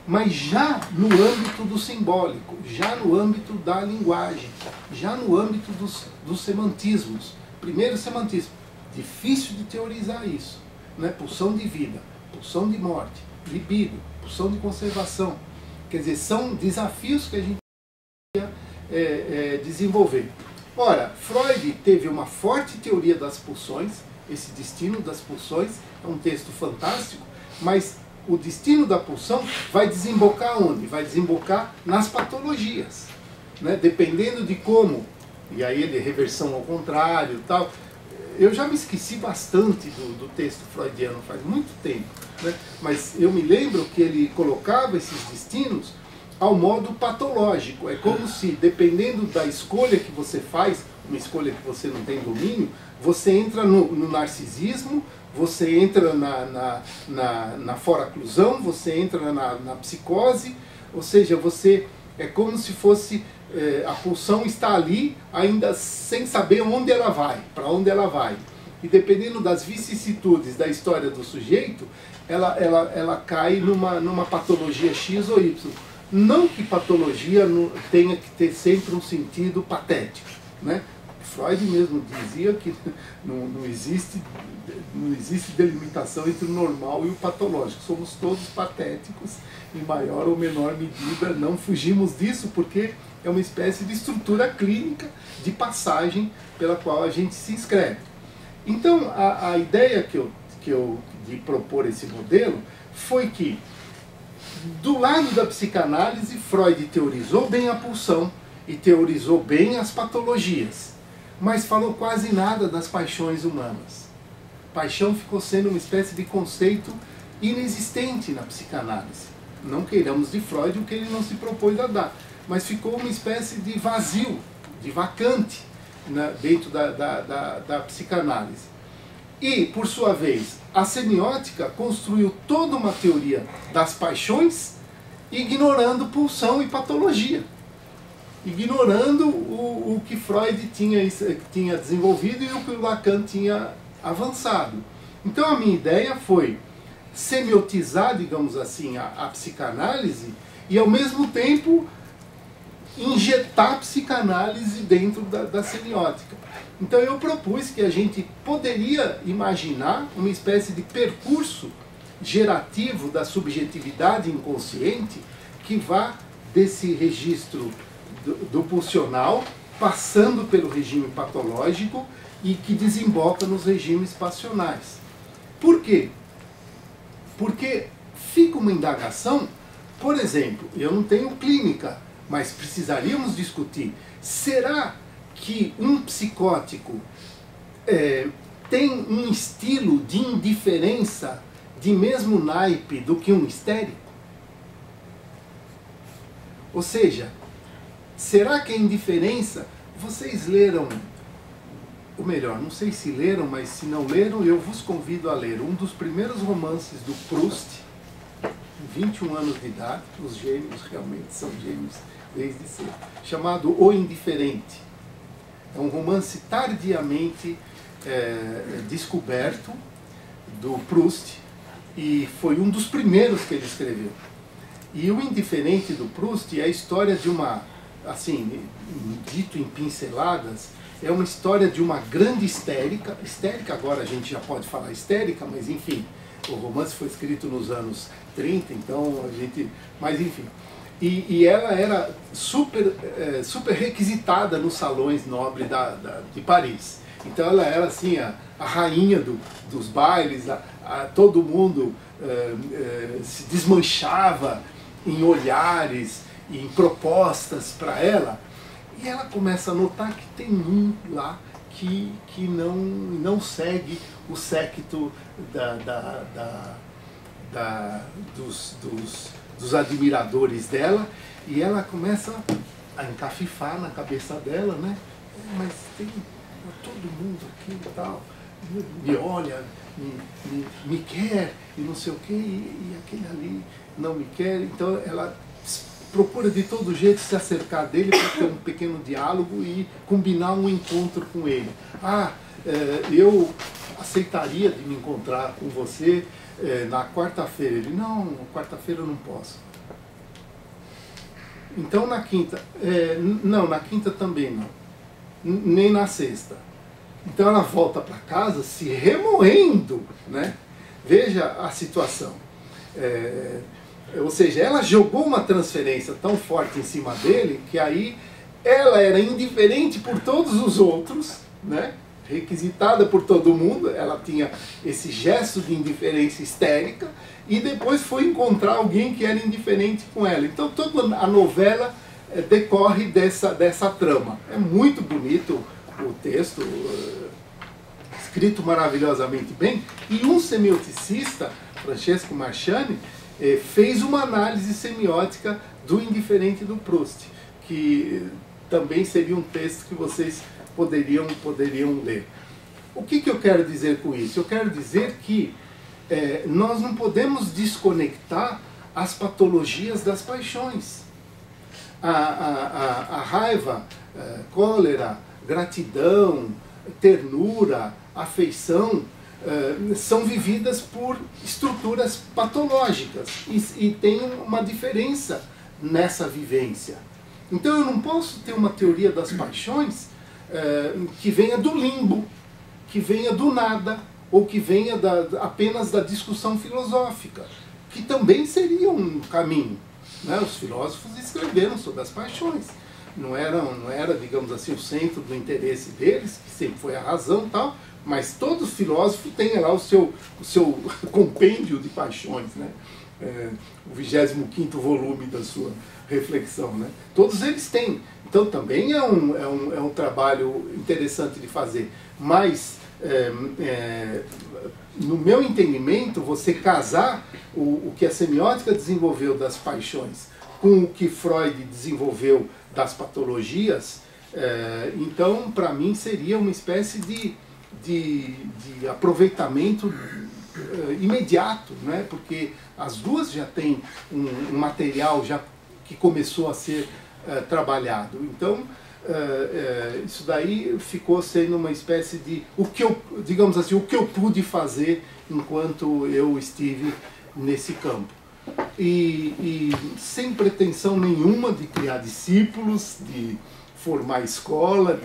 Mas já no âmbito do simbólico, já no âmbito da linguagem, já no âmbito dos semantismos. Primeiro semantismo, difícil de teorizar isso, né? Pulsão de vida, pulsão de morte, libido, pulsão de conservação. Quer dizer, são desafios que a gente desenvolver. Ora, Freud teve uma forte teoria das pulsões, esse destino das pulsões, é um texto fantástico, mas o destino da pulsão vai desembocar onde? Vai desembocar nas patologias, né? Dependendo de como, e aí ele reversão ao contrário e tal. Eu já me esqueci bastante do texto freudiano, faz muito tempo, né? Mas eu me lembro que ele colocava esses destinos ao modo patológico. É como se, dependendo da escolha que você faz, uma escolha que você não tem domínio, você entra no narcisismo, você entra na foraclusão, você entra na psicose, ou seja, você é como se fosse, a pulsão está ali, ainda sem saber onde ela vai, para onde ela vai. E dependendo das vicissitudes da história do sujeito, ela cai numa patologia X ou Y. Não que patologia tenha que ter sempre um sentido patético, né? Freud mesmo dizia que não existe delimitação entre o normal e o patológico. Somos todos patéticos, em maior ou menor medida. Não fugimos disso porque é uma espécie de estrutura clínica de passagem pela qual a gente se inscreve. Então, a ideia de propor esse modelo foi que, do lado da psicanálise, Freud teorizou bem a pulsão e teorizou bem as patologias, mas falou quase nada das paixões humanas. Paixão ficou sendo uma espécie de conceito inexistente na psicanálise. Não queiramos de Freud o que ele não se propôs a dar, mas ficou uma espécie de vazio, de vacante, né, dentro da psicanálise. E, por sua vez, a semiótica construiu toda uma teoria das paixões, ignorando pulsão e patologia, ignorando o que Freud tinha desenvolvido e o que o Lacan tinha avançado. Então a minha ideia foi semiotizar, digamos assim, a psicanálise e, ao mesmo tempo, injetar a psicanálise dentro da semiótica. Então eu propus que a gente poderia imaginar uma espécie de percurso gerativo da subjetividade inconsciente que vá desse registro do pulsional, passando pelo regime patológico e que desemboca nos regimes passionais. Por quê? Porque fica uma indagação, por exemplo, eu não tenho clínica, mas precisaríamos discutir, será que um psicótico tem um estilo de indiferença de mesmo naipe do que um histérico? Ou seja, será que a indiferença... Vocês leram, ou melhor, não sei se leram, mas se não leram, eu vos convido a ler um dos primeiros romances do Proust, 21 anos de idade, os gêmeos realmente são gêmeos desde cedo, chamado O Indiferente. É um romance tardiamente descoberto do Proust e foi um dos primeiros que ele escreveu. E O Indiferente do Proust é a história de uma, assim, dito em pinceladas, é uma história de uma grande histérica. Histérica agora a gente já pode falar histérica, mas enfim, o romance foi escrito nos anos 30, então a gente... Mas enfim... E ela era super requisitada nos salões nobres de Paris. Então ela era assim a rainha dos bailes, todo mundo se desmanchava em olhares, em propostas para ela. E ela começa a notar que tem um lá que não segue o séquito dos admiradores dela, e ela começa a encafifar na cabeça dela, né? Mas tem todo mundo aqui e tal, me olha, me quer, e não sei o que, e aquele ali não me quer. Então ela procura de todo jeito se acercar dele para ter um pequeno diálogo e combinar um encontro com ele. Eu aceitaria de me encontrar com você na quarta-feira. Ele, não, quarta-feira eu não posso. Então na quinta, não, na quinta também não, nem na sexta. Então ela volta para casa se remoendo, né? Veja a situação. Ou seja, ela jogou uma transferência tão forte em cima dele que aí ela era indiferente por todos os outros, né? Requisitada por todo mundo, ela tinha esse gesto de indiferença histérica, e depois foi encontrar alguém que era indiferente com ela. Então toda a novela decorre dessa trama. É muito bonito o texto, escrito maravilhosamente bem, e um semioticista, Francesco Marchani, fez uma análise semiótica do Indiferente do Proust, que também seria um texto que vocês poderiam ler. O que eu quero dizer com isso? Eu quero dizer que nós não podemos desconectar as patologias das paixões. A raiva, cólera, gratidão, ternura, afeição, são vividas por estruturas patológicas e tem uma diferença nessa vivência. Então eu não posso ter uma teoria das paixões que venha do limbo, que venha do nada, ou que venha apenas da discussão filosófica, que também seria um caminho, né? Os filósofos escreveram sobre as paixões. Não era, digamos assim, o centro do interesse deles, que sempre foi a razão e tal, mas todo filósofo tem lá o seu compêndio de paixões, né? O 25º volume da sua reflexão, né? Todos eles têm. Então também é um trabalho interessante de fazer. Mas, no meu entendimento, você casar o que a semiótica desenvolveu das paixões com o que Freud desenvolveu das patologias, então, para mim, seria uma espécie de aproveitamento imediato, né? Porque as duas já têm um material já que começou a ser trabalhado. Então, isso daí ficou sendo uma espécie de, digamos assim, o que eu pude fazer enquanto eu estive nesse campo. E sem pretensão nenhuma de criar discípulos, de formar escola,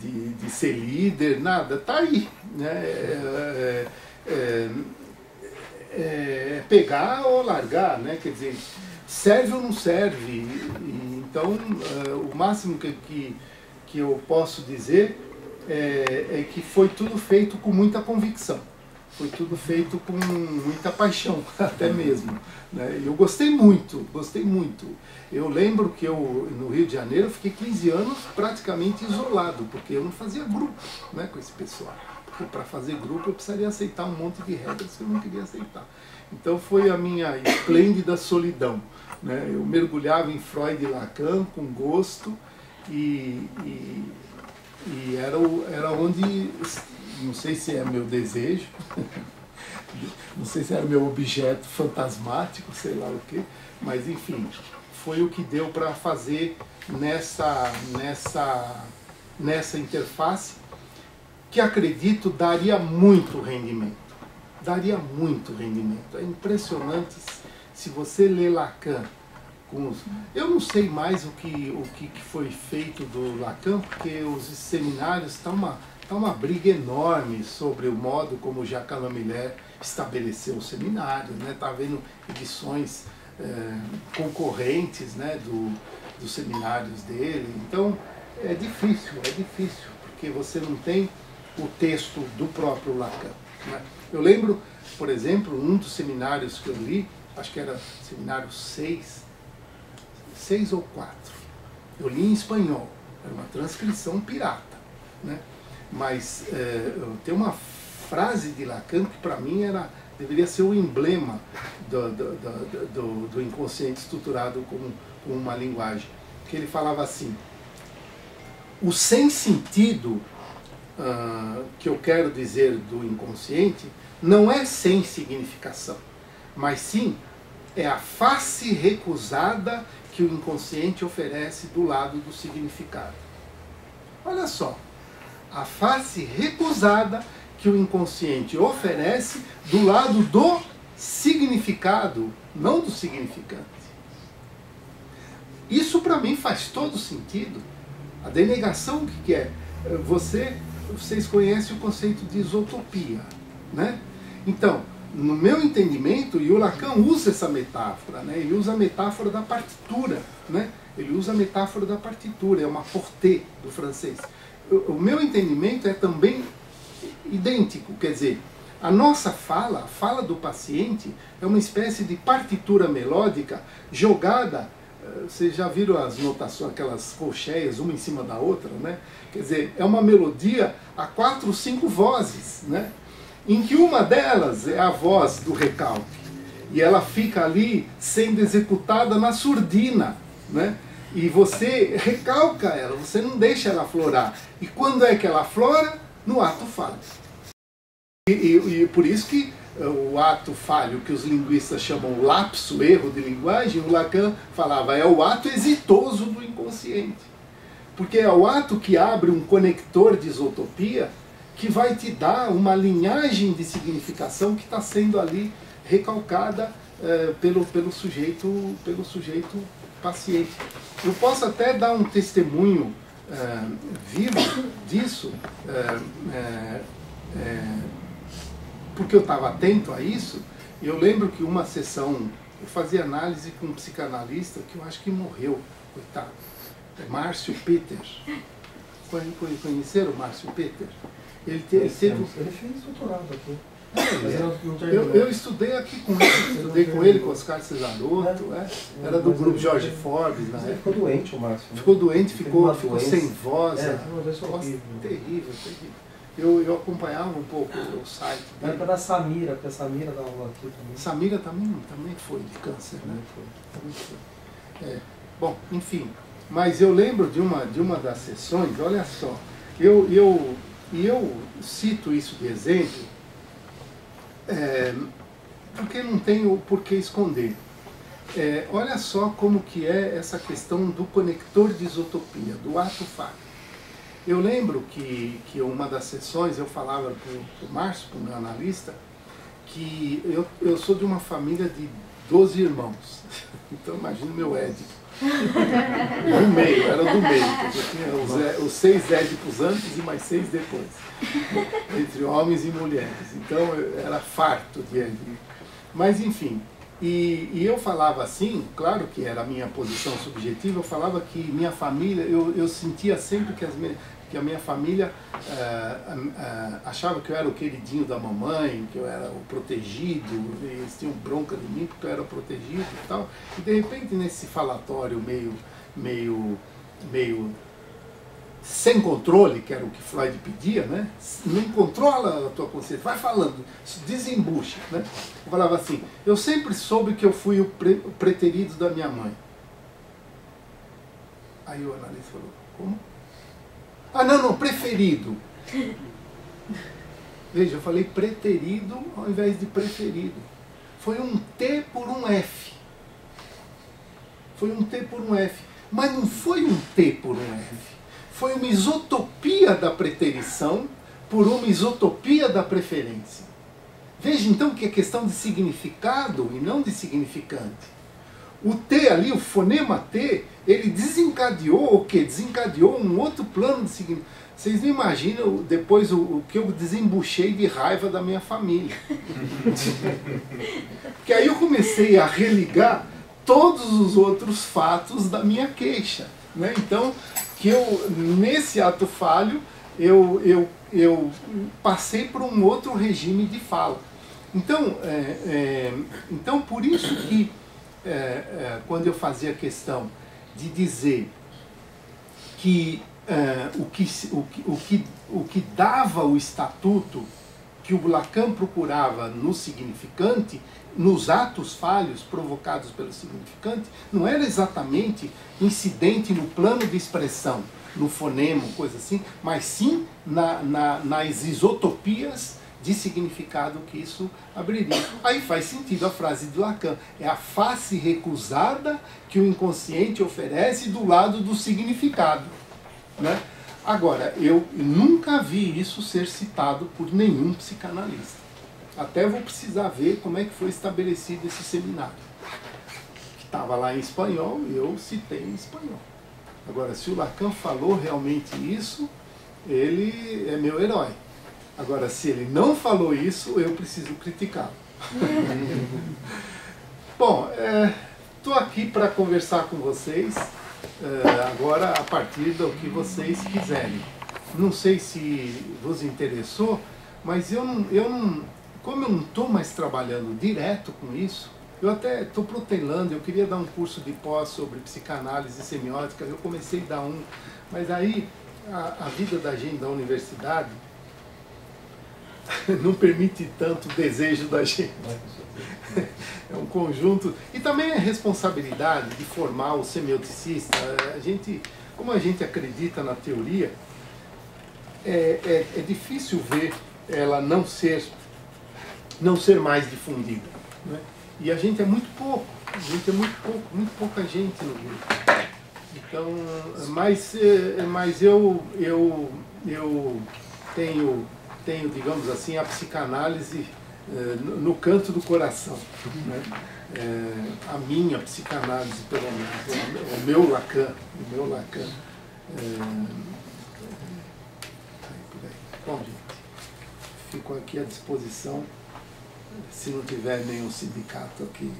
de ser líder, nada, tá aí, né? Pegar ou largar, né? Quer dizer, serve ou não serve. Então, o máximo que eu posso dizer é que foi tudo feito com muita convicção. Foi tudo feito com muita paixão, até mesmo, né? Eu gostei muito, gostei muito. Eu lembro que no Rio de Janeiro, fiquei 15 anos praticamente isolado, porque eu não fazia grupo, né, com esse pessoal. Porque para fazer grupo eu precisaria aceitar um monte de regras que eu não queria aceitar. Então foi a minha esplêndida solidão, né? Eu mergulhava em Freud e Lacan com gosto, e era onde... Não sei se é meu desejo, não sei se era meu objeto fantasmático, sei lá o quê, mas enfim, foi o que deu para fazer nessa interface, que acredito daria muito rendimento. Daria muito rendimento. É impressionante se você lê Lacan. Eu não sei mais o que foi feito do Lacan, porque os seminários estão uma briga enorme sobre o modo como Jacques Alain Miller estabeleceu o seminário, né? Está havendo edições concorrentes, né, dos seminários dele. Então é difícil, porque você não tem o texto do próprio Lacan, né? Eu lembro, por exemplo, um dos seminários que eu li, acho que era seminário 6 ou 4, eu li em espanhol. era uma transcrição pirata, né? Mas tem uma frase de Lacan que para mim deveria ser o emblema do inconsciente estruturado como uma linguagem, que ele falava assim: o sem sentido que eu quero dizer do inconsciente não é sem significação, mas sim é a face recusada que o inconsciente oferece do lado do significado. Olha só, a face recusada que o inconsciente oferece do lado do significado, não do significante. Isso para mim faz todo sentido. A denegação, o que é? Vocês conhecem o conceito de isotopia, né? Então, no meu entendimento, e o Lacan usa essa metáfora, né? Ele usa a metáfora da partitura, né? Ele usa a metáfora da partitura, é uma portée do francês. O meu entendimento é também idêntico, quer dizer, a nossa fala, a fala do paciente, é uma espécie de partitura melódica jogada. Vocês já viram as notações, aquelas colcheias, uma em cima da outra, né? Quer dizer, é uma melodia a 4 ou 5 vozes, né? Em que uma delas é a voz do recalque, e ela fica ali sendo executada na surdina, né? E você recalca ela, você não deixa ela florar. E quando é que ela flora? No ato falho. E por isso que o ato falho, que os linguistas chamam lapso, erro de linguagem, o Lacan falava, é o ato exitoso do inconsciente. Porque é o ato que abre um conector de isotopia que vai te dar uma linhagem de significação que está sendo ali recalcada pelo sujeito paciente. Eu posso até dar um testemunho vivo disso, porque eu estava atento a isso. Eu lembro que uma sessão, eu fazia análise com um psicanalista que eu acho que morreu, coitado, Márcio Peter. Conheceram o Márcio Peter? Ele fez doutorado aqui. Eu estudei aqui com ele, com Oscar Cesarotto, era do grupo Jorge Forbes. Ele ficou doente, o Márcio. Ficou doente, ficou sem voz. Terrível. Terrível. Eu acompanhava um pouco o site dele. Era da Samira, porque a Samira dá aula aqui também. Samira também foi de câncer, né? Também foi. Bom, enfim. Mas eu lembro de uma das sessões, olha só, eu cito isso de exemplo, porque não tenho por que esconder. Olha só como que é essa questão do conector de isotopia, do ato falho. Eu lembro que uma das sessões eu falava para o Márcio, para o meu analista, que eu sou de uma família de 12 irmãos. Então imagina o meu Édipo. Do meio, era do meio, porque tinha os 6 Édipos antes e mais 6 depois, entre homens e mulheres. Então eu era farto de Édipo. Mas enfim, e eu falava assim, claro que era a minha posição subjetiva, eu falava que minha família, eu sentia sempre que a minha família achava que eu era o queridinho da mamãe, que eu era o protegido, eles tinham bronca de mim porque eu era protegido e tal. E de repente nesse falatório meio sem controle, que era o que Freud pedia, né? Não controla a tua consciência, vai falando, desembucha, né? Eu falava assim, eu sempre soube que eu fui o preterido da minha mãe. Aí o analista falou, como? Ah, não, preferido. Veja, eu falei preterido ao invés de preferido. Foi um T por um F. Foi um T por um F. Mas não foi um T por um F. Foi uma isotopia da preterição por uma isotopia da preferência. Veja então que é questão de significado e não de significante. O T ali, o fonema T, ele desencadeou o quê? Desencadeou um outro plano de significado. Vocês não imaginam depois o que eu desembuchei de raiva da minha família. Porque aí eu comecei a religar todos os outros fatos da minha queixa, né? Então, que nesse ato falho, eu passei por um outro regime de fala. Então por isso que quando eu fazia questão de dizer que o que dava o estatuto que o Lacan procurava no significante, nos atos falhos provocados pelo significante, não era exatamente incidente no plano de expressão, no fonema, coisa assim, mas sim nas isotopias de significado que isso abriria. Aí faz sentido a frase de Lacan, é a face recusada que o inconsciente oferece do lado do significado, né? Agora, eu nunca vi isso ser citado por nenhum psicanalista. Até vou precisar ver como é que foi estabelecido esse seminário. Que estava lá em espanhol e eu citei em espanhol. Agora, se o Lacan falou realmente isso, ele é meu herói. Agora, se ele não falou isso, eu preciso criticá-lo. Bom, estou aqui para conversar com vocês. Agora a partir do que vocês quiserem. Não sei se vos interessou, mas como eu não estou mais trabalhando direto com isso, eu até estou protelando, eu queria dar um curso de pós sobre psicanálise e semiótica, eu comecei a dar um, mas aí a vida da gente da universidade não permite tanto o desejo da gente. É um conjunto. E também a responsabilidade de formar o semioticista. Como a gente acredita na teoria, é difícil ver ela não ser mais difundida, né? E a gente é muito pouco. Muito pouca gente no grupo. Então, mas eu tenho, digamos assim, a psicanálise no canto do coração, né? A minha psicanálise, pelo menos, o meu Lacan. Bom, gente, fico aqui à disposição, se não tiver nenhum sindicato aqui,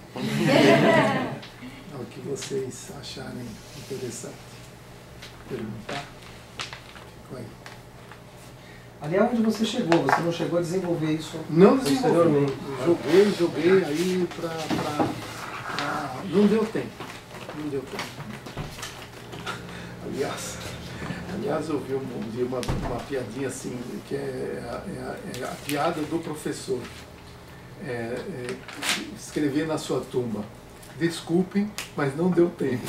ao que vocês acharem interessante perguntar, fico aí. Ali é onde você chegou, você não chegou a desenvolver isso não posteriormente. Joguei aí não deu tempo. Aliás, eu vi uma piadinha assim, que é a piada do professor. Escrever na sua tumba: desculpem, mas não deu tempo.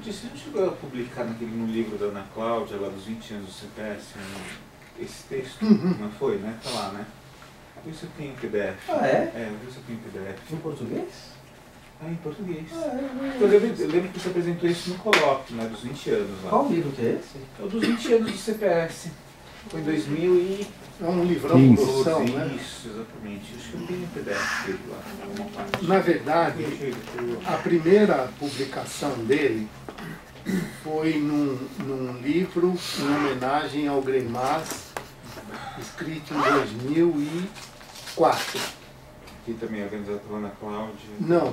Você não chegou a publicar no livro da Ana Cláudia, lá dos 20 anos do CPS, esse texto? Não foi, né? Tá lá, né? Vê se eu tenho em PDF. Ah, é? Vê se eu tenho em PDF. Em português? Em português. Eu lembro que você apresentou isso no colóquio, né? Dos 20 anos lá. Qual livro que é esse? É o dos 20 anos do CPS. Foi em 2000 e... É um livrão de produção, né? Isso, exatamente. Acho que eu tenho em PDF dele lá, alguma parte. Na verdade, a primeira publicação dele foi num livro em homenagem ao Greimas, escrito em 2004. Aqui também é organizado pela Ana Cláudia. Não.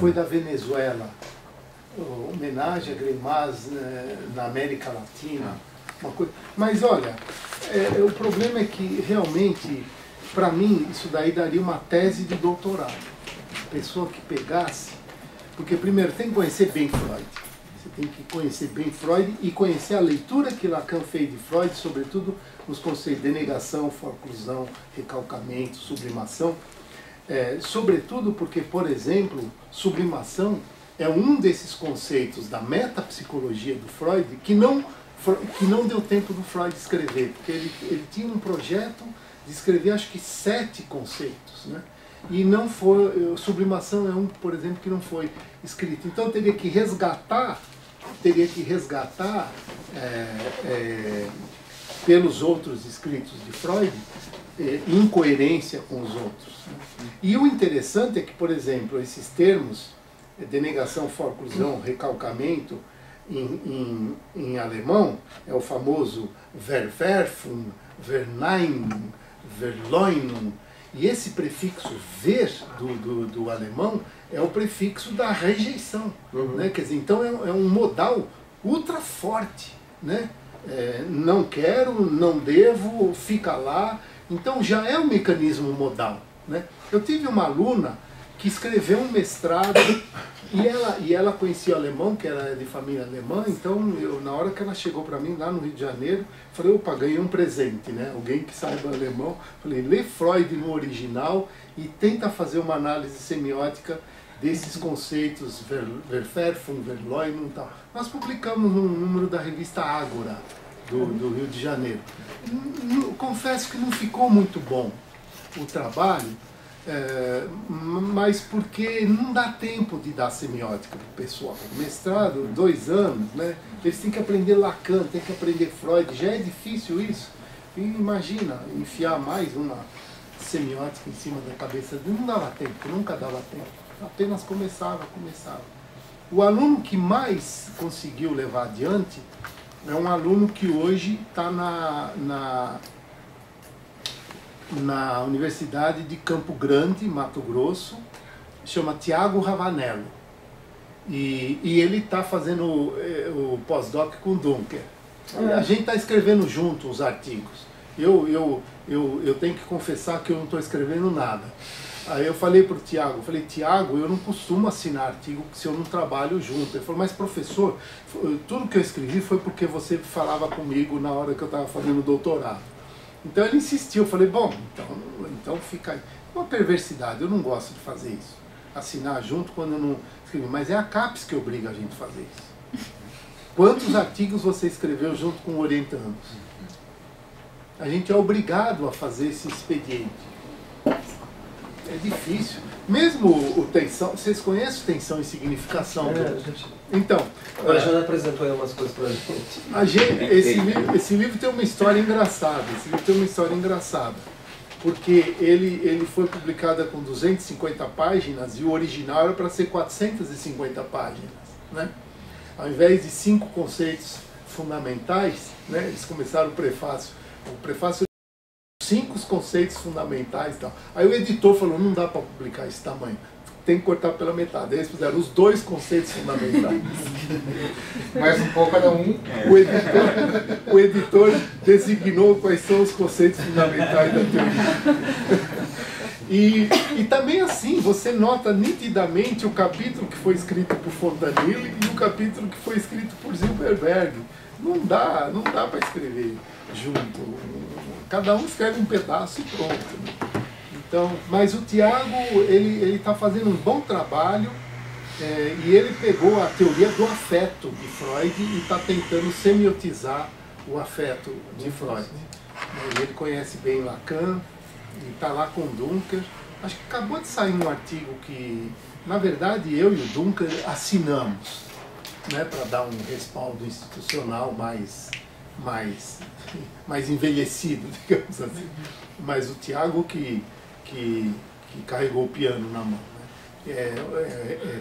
Foi da Venezuela. Homenagem a Greimas na América Latina. Uma coisa. Mas olha, o problema é que realmente, para mim, isso daí daria uma tese de doutorado. A pessoa que pegasse, porque primeiro tem que conhecer bem Freud. Você tem que conhecer bem Freud e conhecer a leitura que Lacan fez de Freud, sobretudo os conceitos de negação, forclusão, recalcamento, sublimação. Sobretudo porque, por exemplo, sublimação é um desses conceitos da metapsicologia do Freud que não deu tempo do Freud escrever, porque ele tinha um projeto de escrever acho que 7 conceitos, né? E não foi, sublimação é um, por exemplo, que não foi escrito. Então teria que resgatar pelos outros escritos de Freud, em coerência com os outros, né? E o interessante é que, por exemplo, esses termos, denegação, forclusão, recalcamento, em alemão, é o famoso Verwerfung, Verneinen, Verleumdung. E esse prefixo ver do alemão é o prefixo da rejeição. Né? Quer dizer, então é um modal ultra forte. Né? Não quero, não devo, fica lá. Então já é um mecanismo modal. Né? Eu tive uma aluna que escreveu um mestrado, e ela conhecia o alemão, que era de família alemã, então na hora que ela chegou para mim lá no Rio de Janeiro, falei, opa, ganhei um presente, né? Alguém que saiba alemão. Falei, lê Freud no original e tenta fazer uma análise semiótica desses conceitos, Verwerfung, Verleumdung e tal. Nós publicamos num número da revista Ágora, do Rio de Janeiro. Confesso que não ficou muito bom o trabalho, mas porque não dá tempo de dar semiótica para o pessoal. Mestrado, 2 anos, né? Eles têm que aprender Lacan, têm que aprender Freud, já é difícil isso. E imagina, enfiar mais uma semiótica em cima da cabeça dele, não dava tempo, nunca dava tempo. Apenas começava. O aluno que mais conseguiu levar adiante é um aluno que hoje está na Universidade de Campo Grande, Mato Grosso, chama Tiago Ravanello. E ele está fazendo o pós-doc com Dunker. A gente está escrevendo junto os artigos. Eu tenho que confessar que eu não estou escrevendo nada. Aí eu falei para o Tiago, Tiago, eu não costumo assinar artigo se eu não trabalho junto. Ele falou, mas professor, tudo que eu escrevi foi porque você falava comigo na hora que eu estava fazendo o doutorado. Então ele insistiu, eu falei, bom, então fica aí. Uma perversidade, eu não gosto de fazer isso. Assinar junto quando eu não escrevi, mas é a CAPES que obriga a gente a fazer isso. Quantos artigos você escreveu junto com o orientando? A gente é obrigado a fazer esse expediente. É difícil. Mesmo o tensão, vocês conhecem tensão e significação? Então, agora já apresentou aí umas coisas pra gente. Esse livro tem uma história engraçada. Porque ele foi publicado com 250 páginas e o original era para ser 450 páginas, né? Ao invés de 5 conceitos fundamentais, né, eles começaram o prefácio 5 conceitos fundamentais e tal. Aí o editor falou, não dá para publicar esse tamanho, tem que cortar pela metade. Aí eles fizeram os 2 conceitos fundamentais. Mais um pouco cada um. O editor designou quais são os conceitos fundamentais da teoria. E também assim, você nota nitidamente o capítulo que foi escrito por Fontanilli e o capítulo que foi escrito por Zilberberg. Não dá para escrever junto. Cada um escreve um pedaço e pronto. Então, mas o Tiago, ele está fazendo um bom trabalho, e ele pegou a teoria do afeto de Freud e está tentando semiotizar o afeto de Freud. Ele conhece bem Lacan, e está lá com o Dunker. Acho que acabou de sair um artigo que, na verdade, eu e o Dunker assinamos, né, para dar um respaldo institucional mais envelhecido, digamos assim. Mas o Tiago que carregou o piano na mão, né? É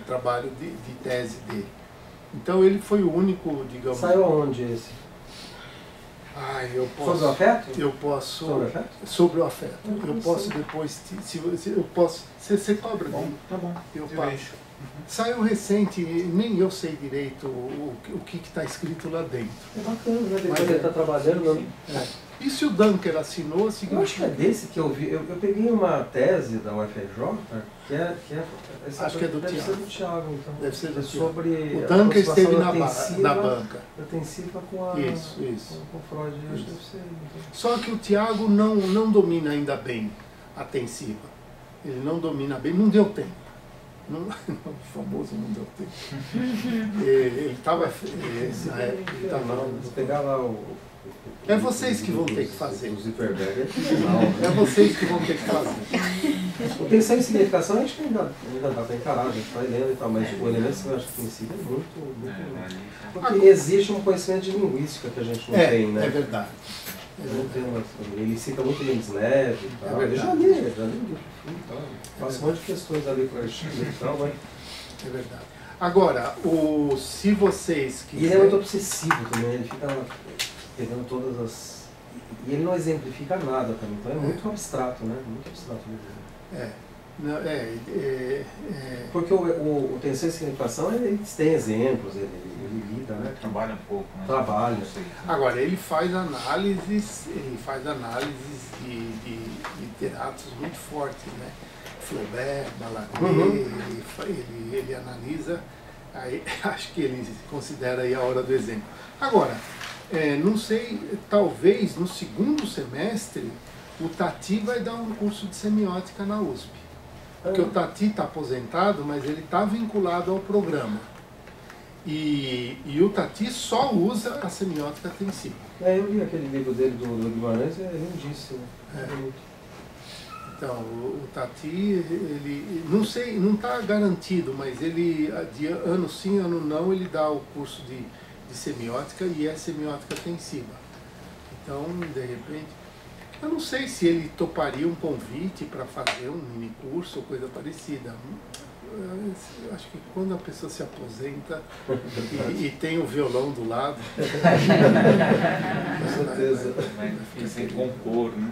trabalho de tese dele. Então ele foi o único, digamos... Saiu aonde esse? Eu posso... Sobre o afeto? Eu posso... Sobre o afeto? Sobre o afeto. Eu posso depois... Eu posso... Você cobra? Bom, tá bom. Eu passo. Saiu recente, nem eu sei direito o que está escrito lá dentro. É bacana, né? Depois ele está trabalhando. E se o Dunker assinou, seguinte... Eu acho que é desse que eu vi. Eu peguei uma tese da UFRJ, que é acho que é do deve Tiago. Ser do Tiago, então. Deve ser do sobre o Dunker esteve na banca. Atensiva com a... Isso. Com Freud, acho que deve ser. Então. Só que o Tiago não domina ainda bem a tensiva. Ele não domina bem, não deu tempo. O famoso não deu tempo. Ele estava... Vou pegar lá o... É vocês que vão ter que fazer. O Zilberberg é vocês que vão ter que fazer. O tensão e significação, acho que ainda dá para encarar, a gente vai lendo e tal, mas o elemento que eu acho que tem sido é muito... Porque existe um conhecimento de linguística que a gente não tem, né? É verdade. Ele cita muito Lindsley e tal. Eu já li. Faço um monte de questões ali para ele e tal, mas... É verdade. Agora, se vocês quiserem... E ele é muito obsessivo também, ele fica pegando todas as... E ele não exemplifica nada também, então é muito abstrato, né? Muito abstrato mesmo. Porque o tensão e significação, eles têm exemplos, ele lida, né? Trabalha um pouco, né? Trabalha. Agora, ele faz análises de literatos muito fortes, né? Flaubert, Baladé, ele analisa, aí, acho que ele considera aí a hora do exemplo. Agora, não sei, talvez no segundo semestre o Tati vai dar um curso de semiótica na USP. Porque o Tati está aposentado, mas ele está vinculado ao programa. E o Tati só usa a semiótica tensiva. Eu li aquele livro dele do Guimarães, é lindíssimo. Então, o Tati, ele, não sei, não está garantido, mas ele, de ano sim, ano não, ele dá o curso de semiótica e é semiótica tensiva. Então, de repente, eu não sei se ele toparia um convite para fazer um mini curso ou coisa parecida. Eu acho que quando a pessoa se aposenta e tem o violão do lado, com certeza. Vai sem compor, né?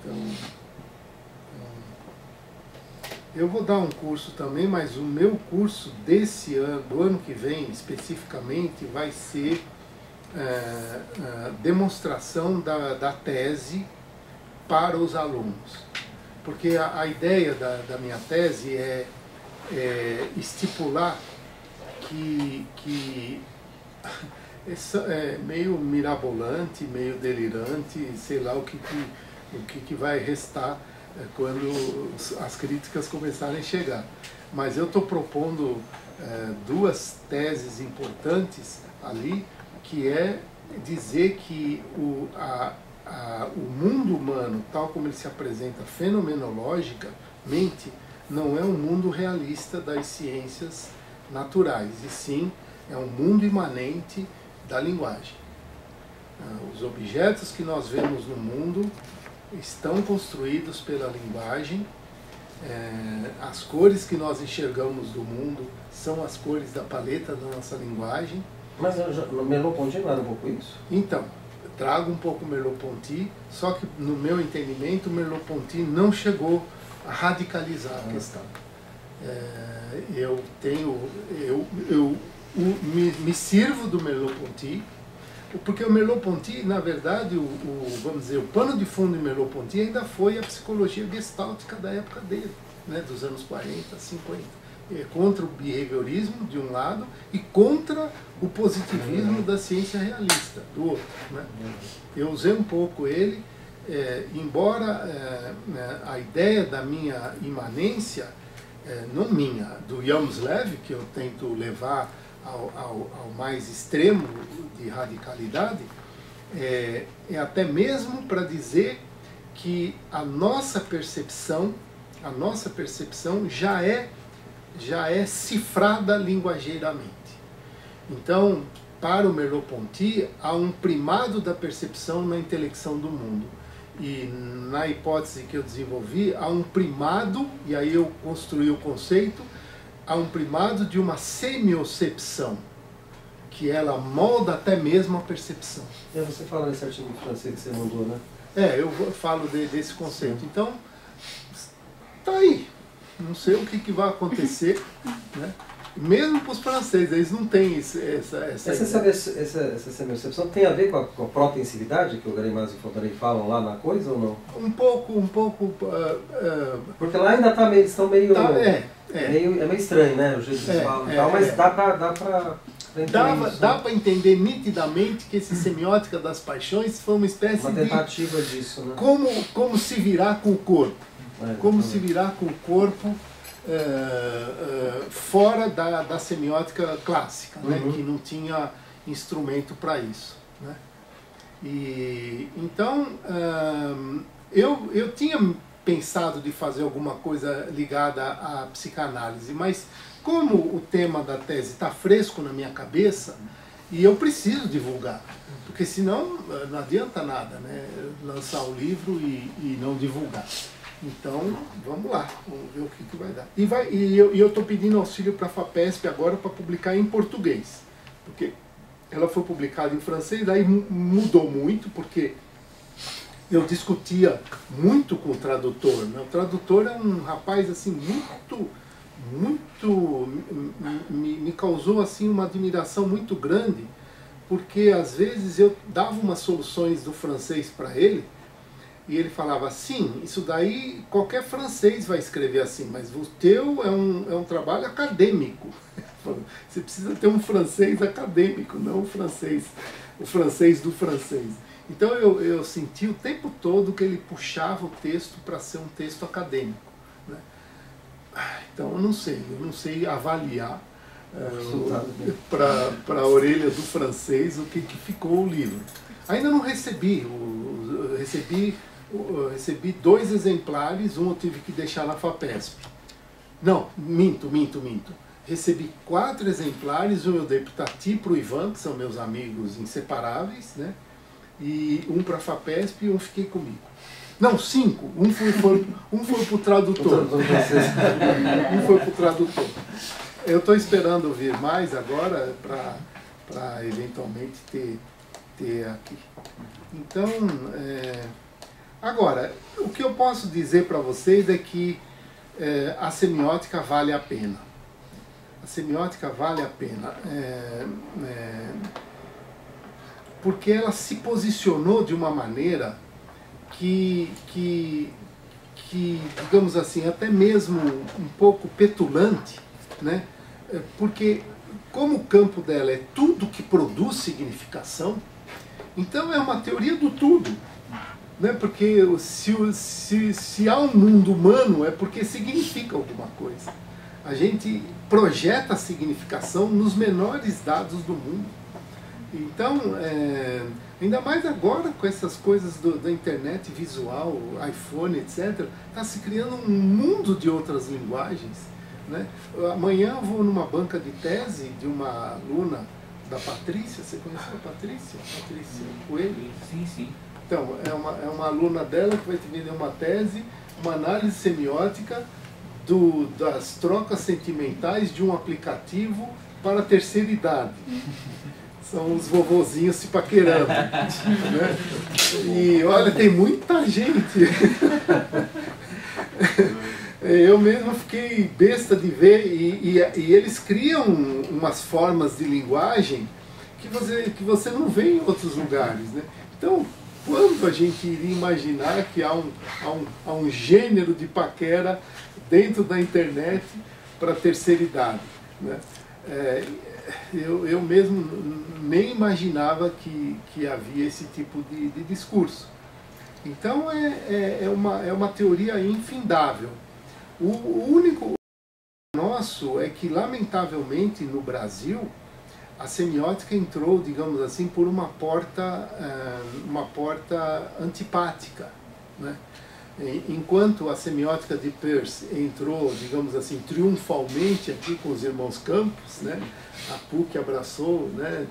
Então, eu vou dar um curso também, mas o meu curso desse ano, do ano que vem especificamente, vai ser demonstração da tese para os alunos. Porque a ideia da minha tese é estipular que é meio mirabolante, meio delirante, sei lá o que vai restar quando as críticas começarem a chegar. Mas eu estou propondo duas teses importantes ali, que é dizer que o mundo humano, tal como ele se apresenta fenomenologicamente, não é um mundo realista das ciências naturais, e sim é um mundo imanente da linguagem. Os objetos que nós vemos no mundo estão construídos pela linguagem, as cores que nós enxergamos do mundo são as cores da paleta da nossa linguagem. Mas no Merleau-Ponty não era um pouco isso? Então, trago um pouco Merleau-Ponty, só que no meu entendimento Merleau-Ponty não chegou a radicalizar a questão. Eu me sirvo do Merleau-Ponty, porque o Merleau-Ponty, na verdade, vamos dizer, o pano de fundo de Merleau-Ponty ainda foi a psicologia gestáltica da época dele, né, dos anos 40, 50. Contra o behaviorismo, de um lado, e contra o positivismo da ciência realista, do outro. Né? Eu usei um pouco ele, embora a ideia da minha imanência, não minha, do Yamslev, que eu tento levar ao mais extremo de radicalidade, é até mesmo para dizer que a nossa percepção já é cifrada linguageiramente. Então, para o Merleau-Ponty, há um primado da percepção na intelecção do mundo. E na hipótese que eu desenvolvi, há um primado, e aí eu construí o conceito, há um primado de uma semiocepção, que ela molda até mesmo a percepção. Você fala nesse artigo francês que você mandou, né? Eu falo desse conceito. Então, tá aí. Não sei o que vai acontecer, né? Mesmo para os franceses, eles não têm essa semiocepção tem a ver com a protensividade que o Greimas e o Fontanet falam lá na coisa ou não? Um pouco. Porque lá ainda eles estão meio... É meio estranho, né? O jeito que eles falam e tal, mas dá para entender nitidamente que esse semiótica das paixões foi uma espécie uma tentativa disso, né? Como se virar com o corpo. Se virar com o corpo fora da semiótica clássica, né? Que não tinha instrumento para isso. Né? E, então, eu tinha pensado de fazer alguma coisa ligada à psicanálise, mas como o tema da tese está fresco na minha cabeça, e eu preciso divulgar, porque senão não adianta nada, né? Lançar o livro e não divulgar. Então, vamos lá, vamos ver o que vai dar. E eu estou pedindo auxílio para a FAPESP agora para publicar em português, porque ela foi publicada em francês, daí mudou muito, porque eu discutia muito com o tradutor. Né? O tradutor é um rapaz assim me causou assim uma admiração muito grande, porque às vezes eu dava umas soluções do francês para ele, E ele falava, sim, isso daí qualquer francês vai escrever assim, mas o teu é um trabalho acadêmico. Você precisa ter um francês acadêmico, não o francês do francês. Então eu senti o tempo todo que ele puxava o texto para ser um texto acadêmico, né? Então eu não sei avaliar para a orelha do francês o que ficou o livro. Ainda não recebi, recebi 2 exemplares, um eu tive que deixar na FAPESP. Não, minto. Recebi 4 exemplares, um eu dei para o Tati e para o Ivan, que são meus amigos inseparáveis, né? E um para a FAPESP e um fiquei comigo. Não, 5. Um foi para o tradutor. Um foi para o tradutor. Eu estou esperando vir mais agora para eventualmente ter aqui. Então, agora, o que eu posso dizer para vocês é que a semiótica vale a pena. A semiótica vale a pena. Porque ela se posicionou de uma maneira que, digamos assim, até mesmo um pouco petulante, né? Porque como o campo dela é tudo que produz significação, então é uma teoria do tudo, né? Porque se há um mundo humano é porque significa alguma coisa. A gente projeta a significação nos menores dados do mundo. Então, ainda mais agora com essas coisas da internet visual, iPhone, etc., está se criando um mundo de outras linguagens, né? Amanhã eu vou numa banca de tese de uma aluna da Patrícia. Você conheceu a Patrícia? Patrícia Coelho? Sim. Então, é uma aluna dela que vai te vender uma tese, uma análise semiótica das trocas sentimentais de um aplicativo para a terceira idade. São os vovozinhos se paquerando, né? E olha, tem muita gente. Eu mesmo fiquei besta de ver, e eles criam umas formas de linguagem que você não vê em outros lugares, né? Então, quando a gente iria imaginar que há um gênero de paquera dentro da internet para a terceira idade, né? Eu mesmo nem imaginava que havia esse tipo de discurso. Então é uma teoria infindável. O único nosso é que, lamentavelmente, no Brasil, a semiótica entrou, digamos assim, por uma porta antipática, né? Enquanto a semiótica de Peirce entrou, digamos assim, triunfalmente aqui com os irmãos Campos, né? A PUC abraçou, né?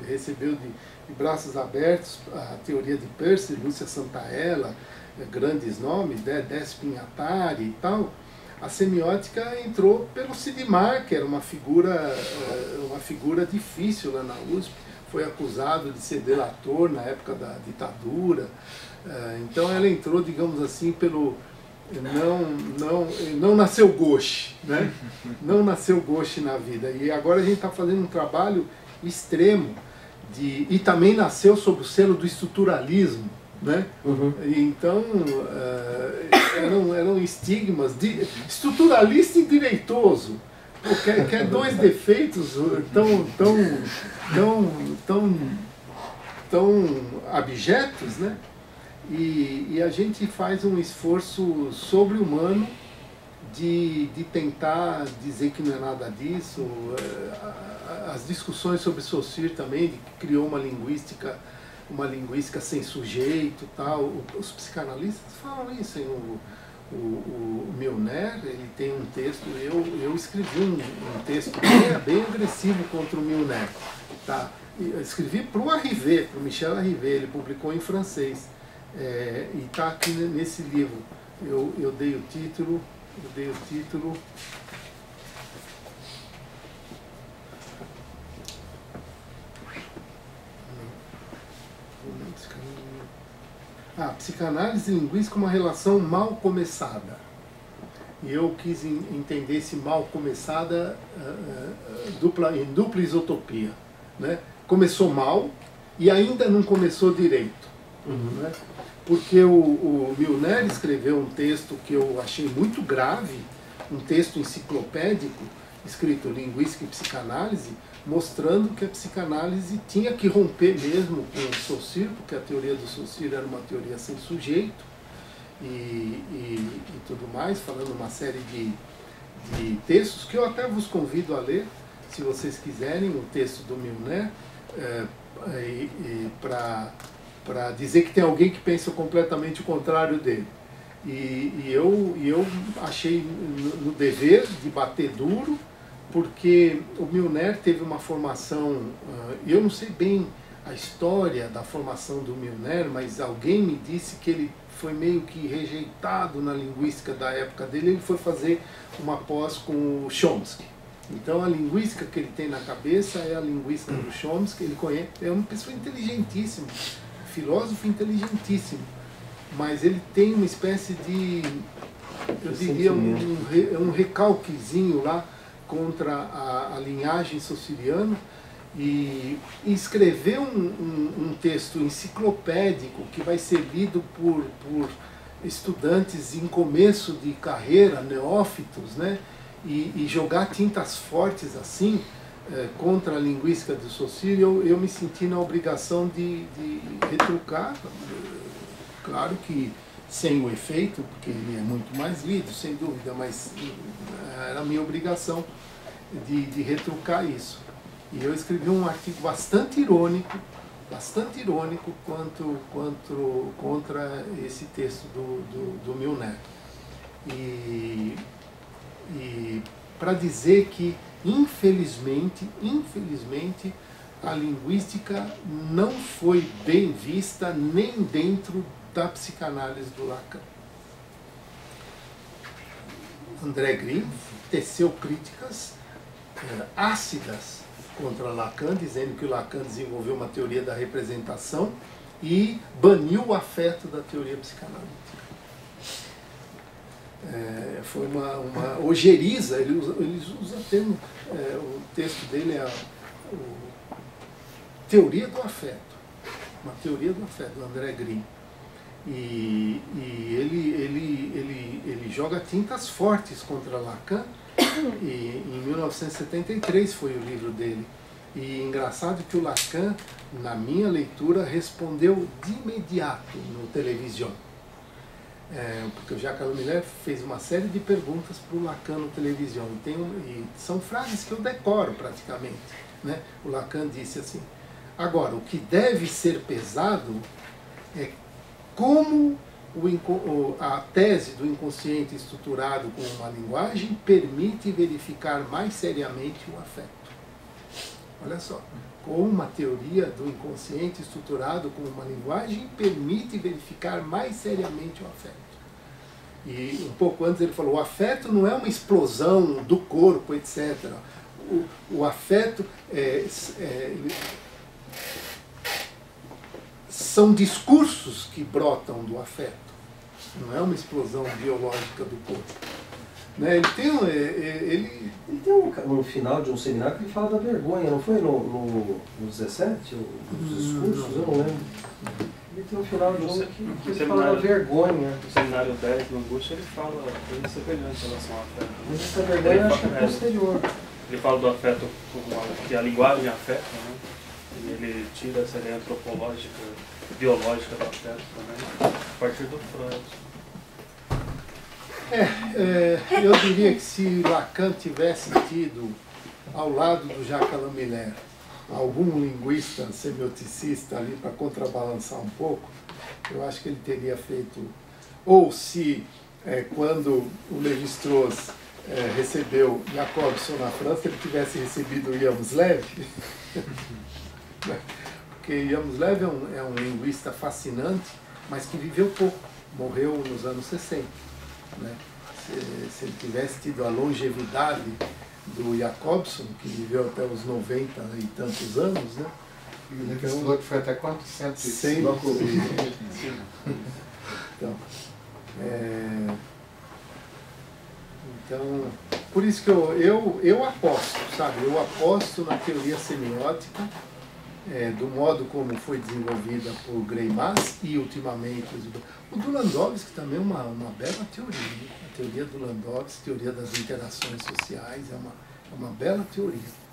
Recebeu de braços abertos a teoria de Peirce, Lúcia Santaella, grandes nomes, né? Despin Attari e tal. A semiótica entrou pelo Sidmar, que era uma figura difícil lá na USP, foi acusado de ser delator na época da ditadura. Então ela entrou, digamos assim, pelo... Não nasceu gauche, né? Não nasceu gauche na vida. E agora a gente está fazendo um trabalho extremo, e também nasceu sob o selo do estruturalismo, né? Uhum. Então eram estigmas de estruturalista e direitoso. Pô, quer 2 defeitos tão abjetos, né? E a gente faz um esforço sobre-humano de tentar dizer que não é nada disso. As discussões sobre Saussure também, que criou uma linguística sem sujeito, tal. Os psicanalistas falam isso. O Milner, ele tem um texto, eu escrevi um texto bem agressivo contra o Milner, tá? Eu escrevi para o Arrivé, para o Michel Arrivé, ele publicou em francês, e está aqui nesse livro. Eu dei o título. Psicanálise linguística, uma relação mal começada. E eu quis entender esse mal começada em dupla isotopia, né? Começou mal e ainda não começou direito. Né? Porque o Milner escreveu um texto que eu achei muito grave, um texto enciclopédico, escrito Linguística e Psicanálise, mostrando que a psicanálise tinha que romper mesmo com o Saussure, porque a teoria do Saussure era uma teoria sem sujeito e tudo mais, falando uma série de textos que eu até vos convido a ler, se vocês quiserem, o texto do Milner, para dizer que tem alguém que pensa completamente o contrário dele. E eu achei no dever de bater duro, porque o Milner teve uma formação, eu não sei bem a história da formação do Milner, mas alguém me disse que ele foi meio que rejeitado na linguística da época dele, ele foi fazer uma pós com o Chomsky. Então a linguística que ele tem na cabeça é a linguística do Chomsky, ele conhece, é uma pessoa inteligentíssima, filósofo inteligentíssimo, mas ele tem uma espécie de, eu diria, um recalquezinho lá contra a linhagem saussuriana, e escreveu um texto enciclopédico que vai ser lido por estudantes em começo de carreira, neófitos, né? E jogar tintas fortes assim contra a linguística do Saussure, eu me senti na obrigação de retrucar, claro que sem o efeito, porque ele é muito mais lido, sem dúvida, mas era a minha obrigação de retrucar isso. E eu escrevi um artigo bastante irônico contra esse texto do Milner. E para dizer que, infelizmente, a linguística não foi bem vista nem dentro da psicanálise do Lacan. André Green teceu críticas ácidas contra Lacan, dizendo que o Lacan desenvolveu uma teoria da representação e baniu o afeto da teoria psicanalítica. Foi uma ojeriza, ele usa termo, o texto dele é teoria do afeto, uma teoria do afeto, do André Green. E ele joga tintas fortes contra Lacan, e em 1973 foi o livro dele. E engraçado que o Lacan, na minha leitura, respondeu de imediato no Television. Porque o Jacques Alomiller fez uma série de perguntas para o Lacan no Television. E são frases que eu decoro praticamente, né? O Lacan disse assim: agora, o que deve ser pesado é como a tese do inconsciente estruturado com uma linguagem permite verificar mais seriamente o afeto. Olha só, como uma teoria do inconsciente estruturado com uma linguagem permite verificar mais seriamente o afeto. E um pouco antes ele falou, o afeto não é uma explosão do corpo, etc. O afeto são discursos que brotam do afeto, não é uma explosão biológica do corpo. Né? Ele tem um final de um seminário que ele fala da vergonha, não foi no 17, os discursos, eu não lembro. Ele tem um final de um que ele fala da vergonha. No seminário 10 do Augusto ele fala coisa semelhante em relação ao afeto. Mas essa vergonha eu acho que é posterior. Ele fala do afeto, que a linguagem afeta, né? E ele tira essa ideia antropológica, biológica do afeto também, a partir do Freud. Eu diria que se Lacan tivesse tido, ao lado do Jacques Alomiller, algum linguista semioticista ali para contrabalançar um pouco, eu acho que ele teria feito, ou se quando o Lévi-Strauss recebeu Jacobson na França, ele tivesse recebido o Yamslev, porque Yamslev é um linguista fascinante, mas que viveu pouco, morreu nos anos 60. Né? Se ele tivesse tido a longevidade do Jacobson, que viveu até os 90 e tantos anos, né? E o Lévi-Strauss foi até quanto? 105. Então, por isso que eu aposto, sabe? Eu aposto na teoria semiótica do modo como foi desenvolvida por Greimas e ultimamente o do Landowski também é uma bela teoria. A teoria do Landowski, teoria das interações sociais, é uma bela teoria.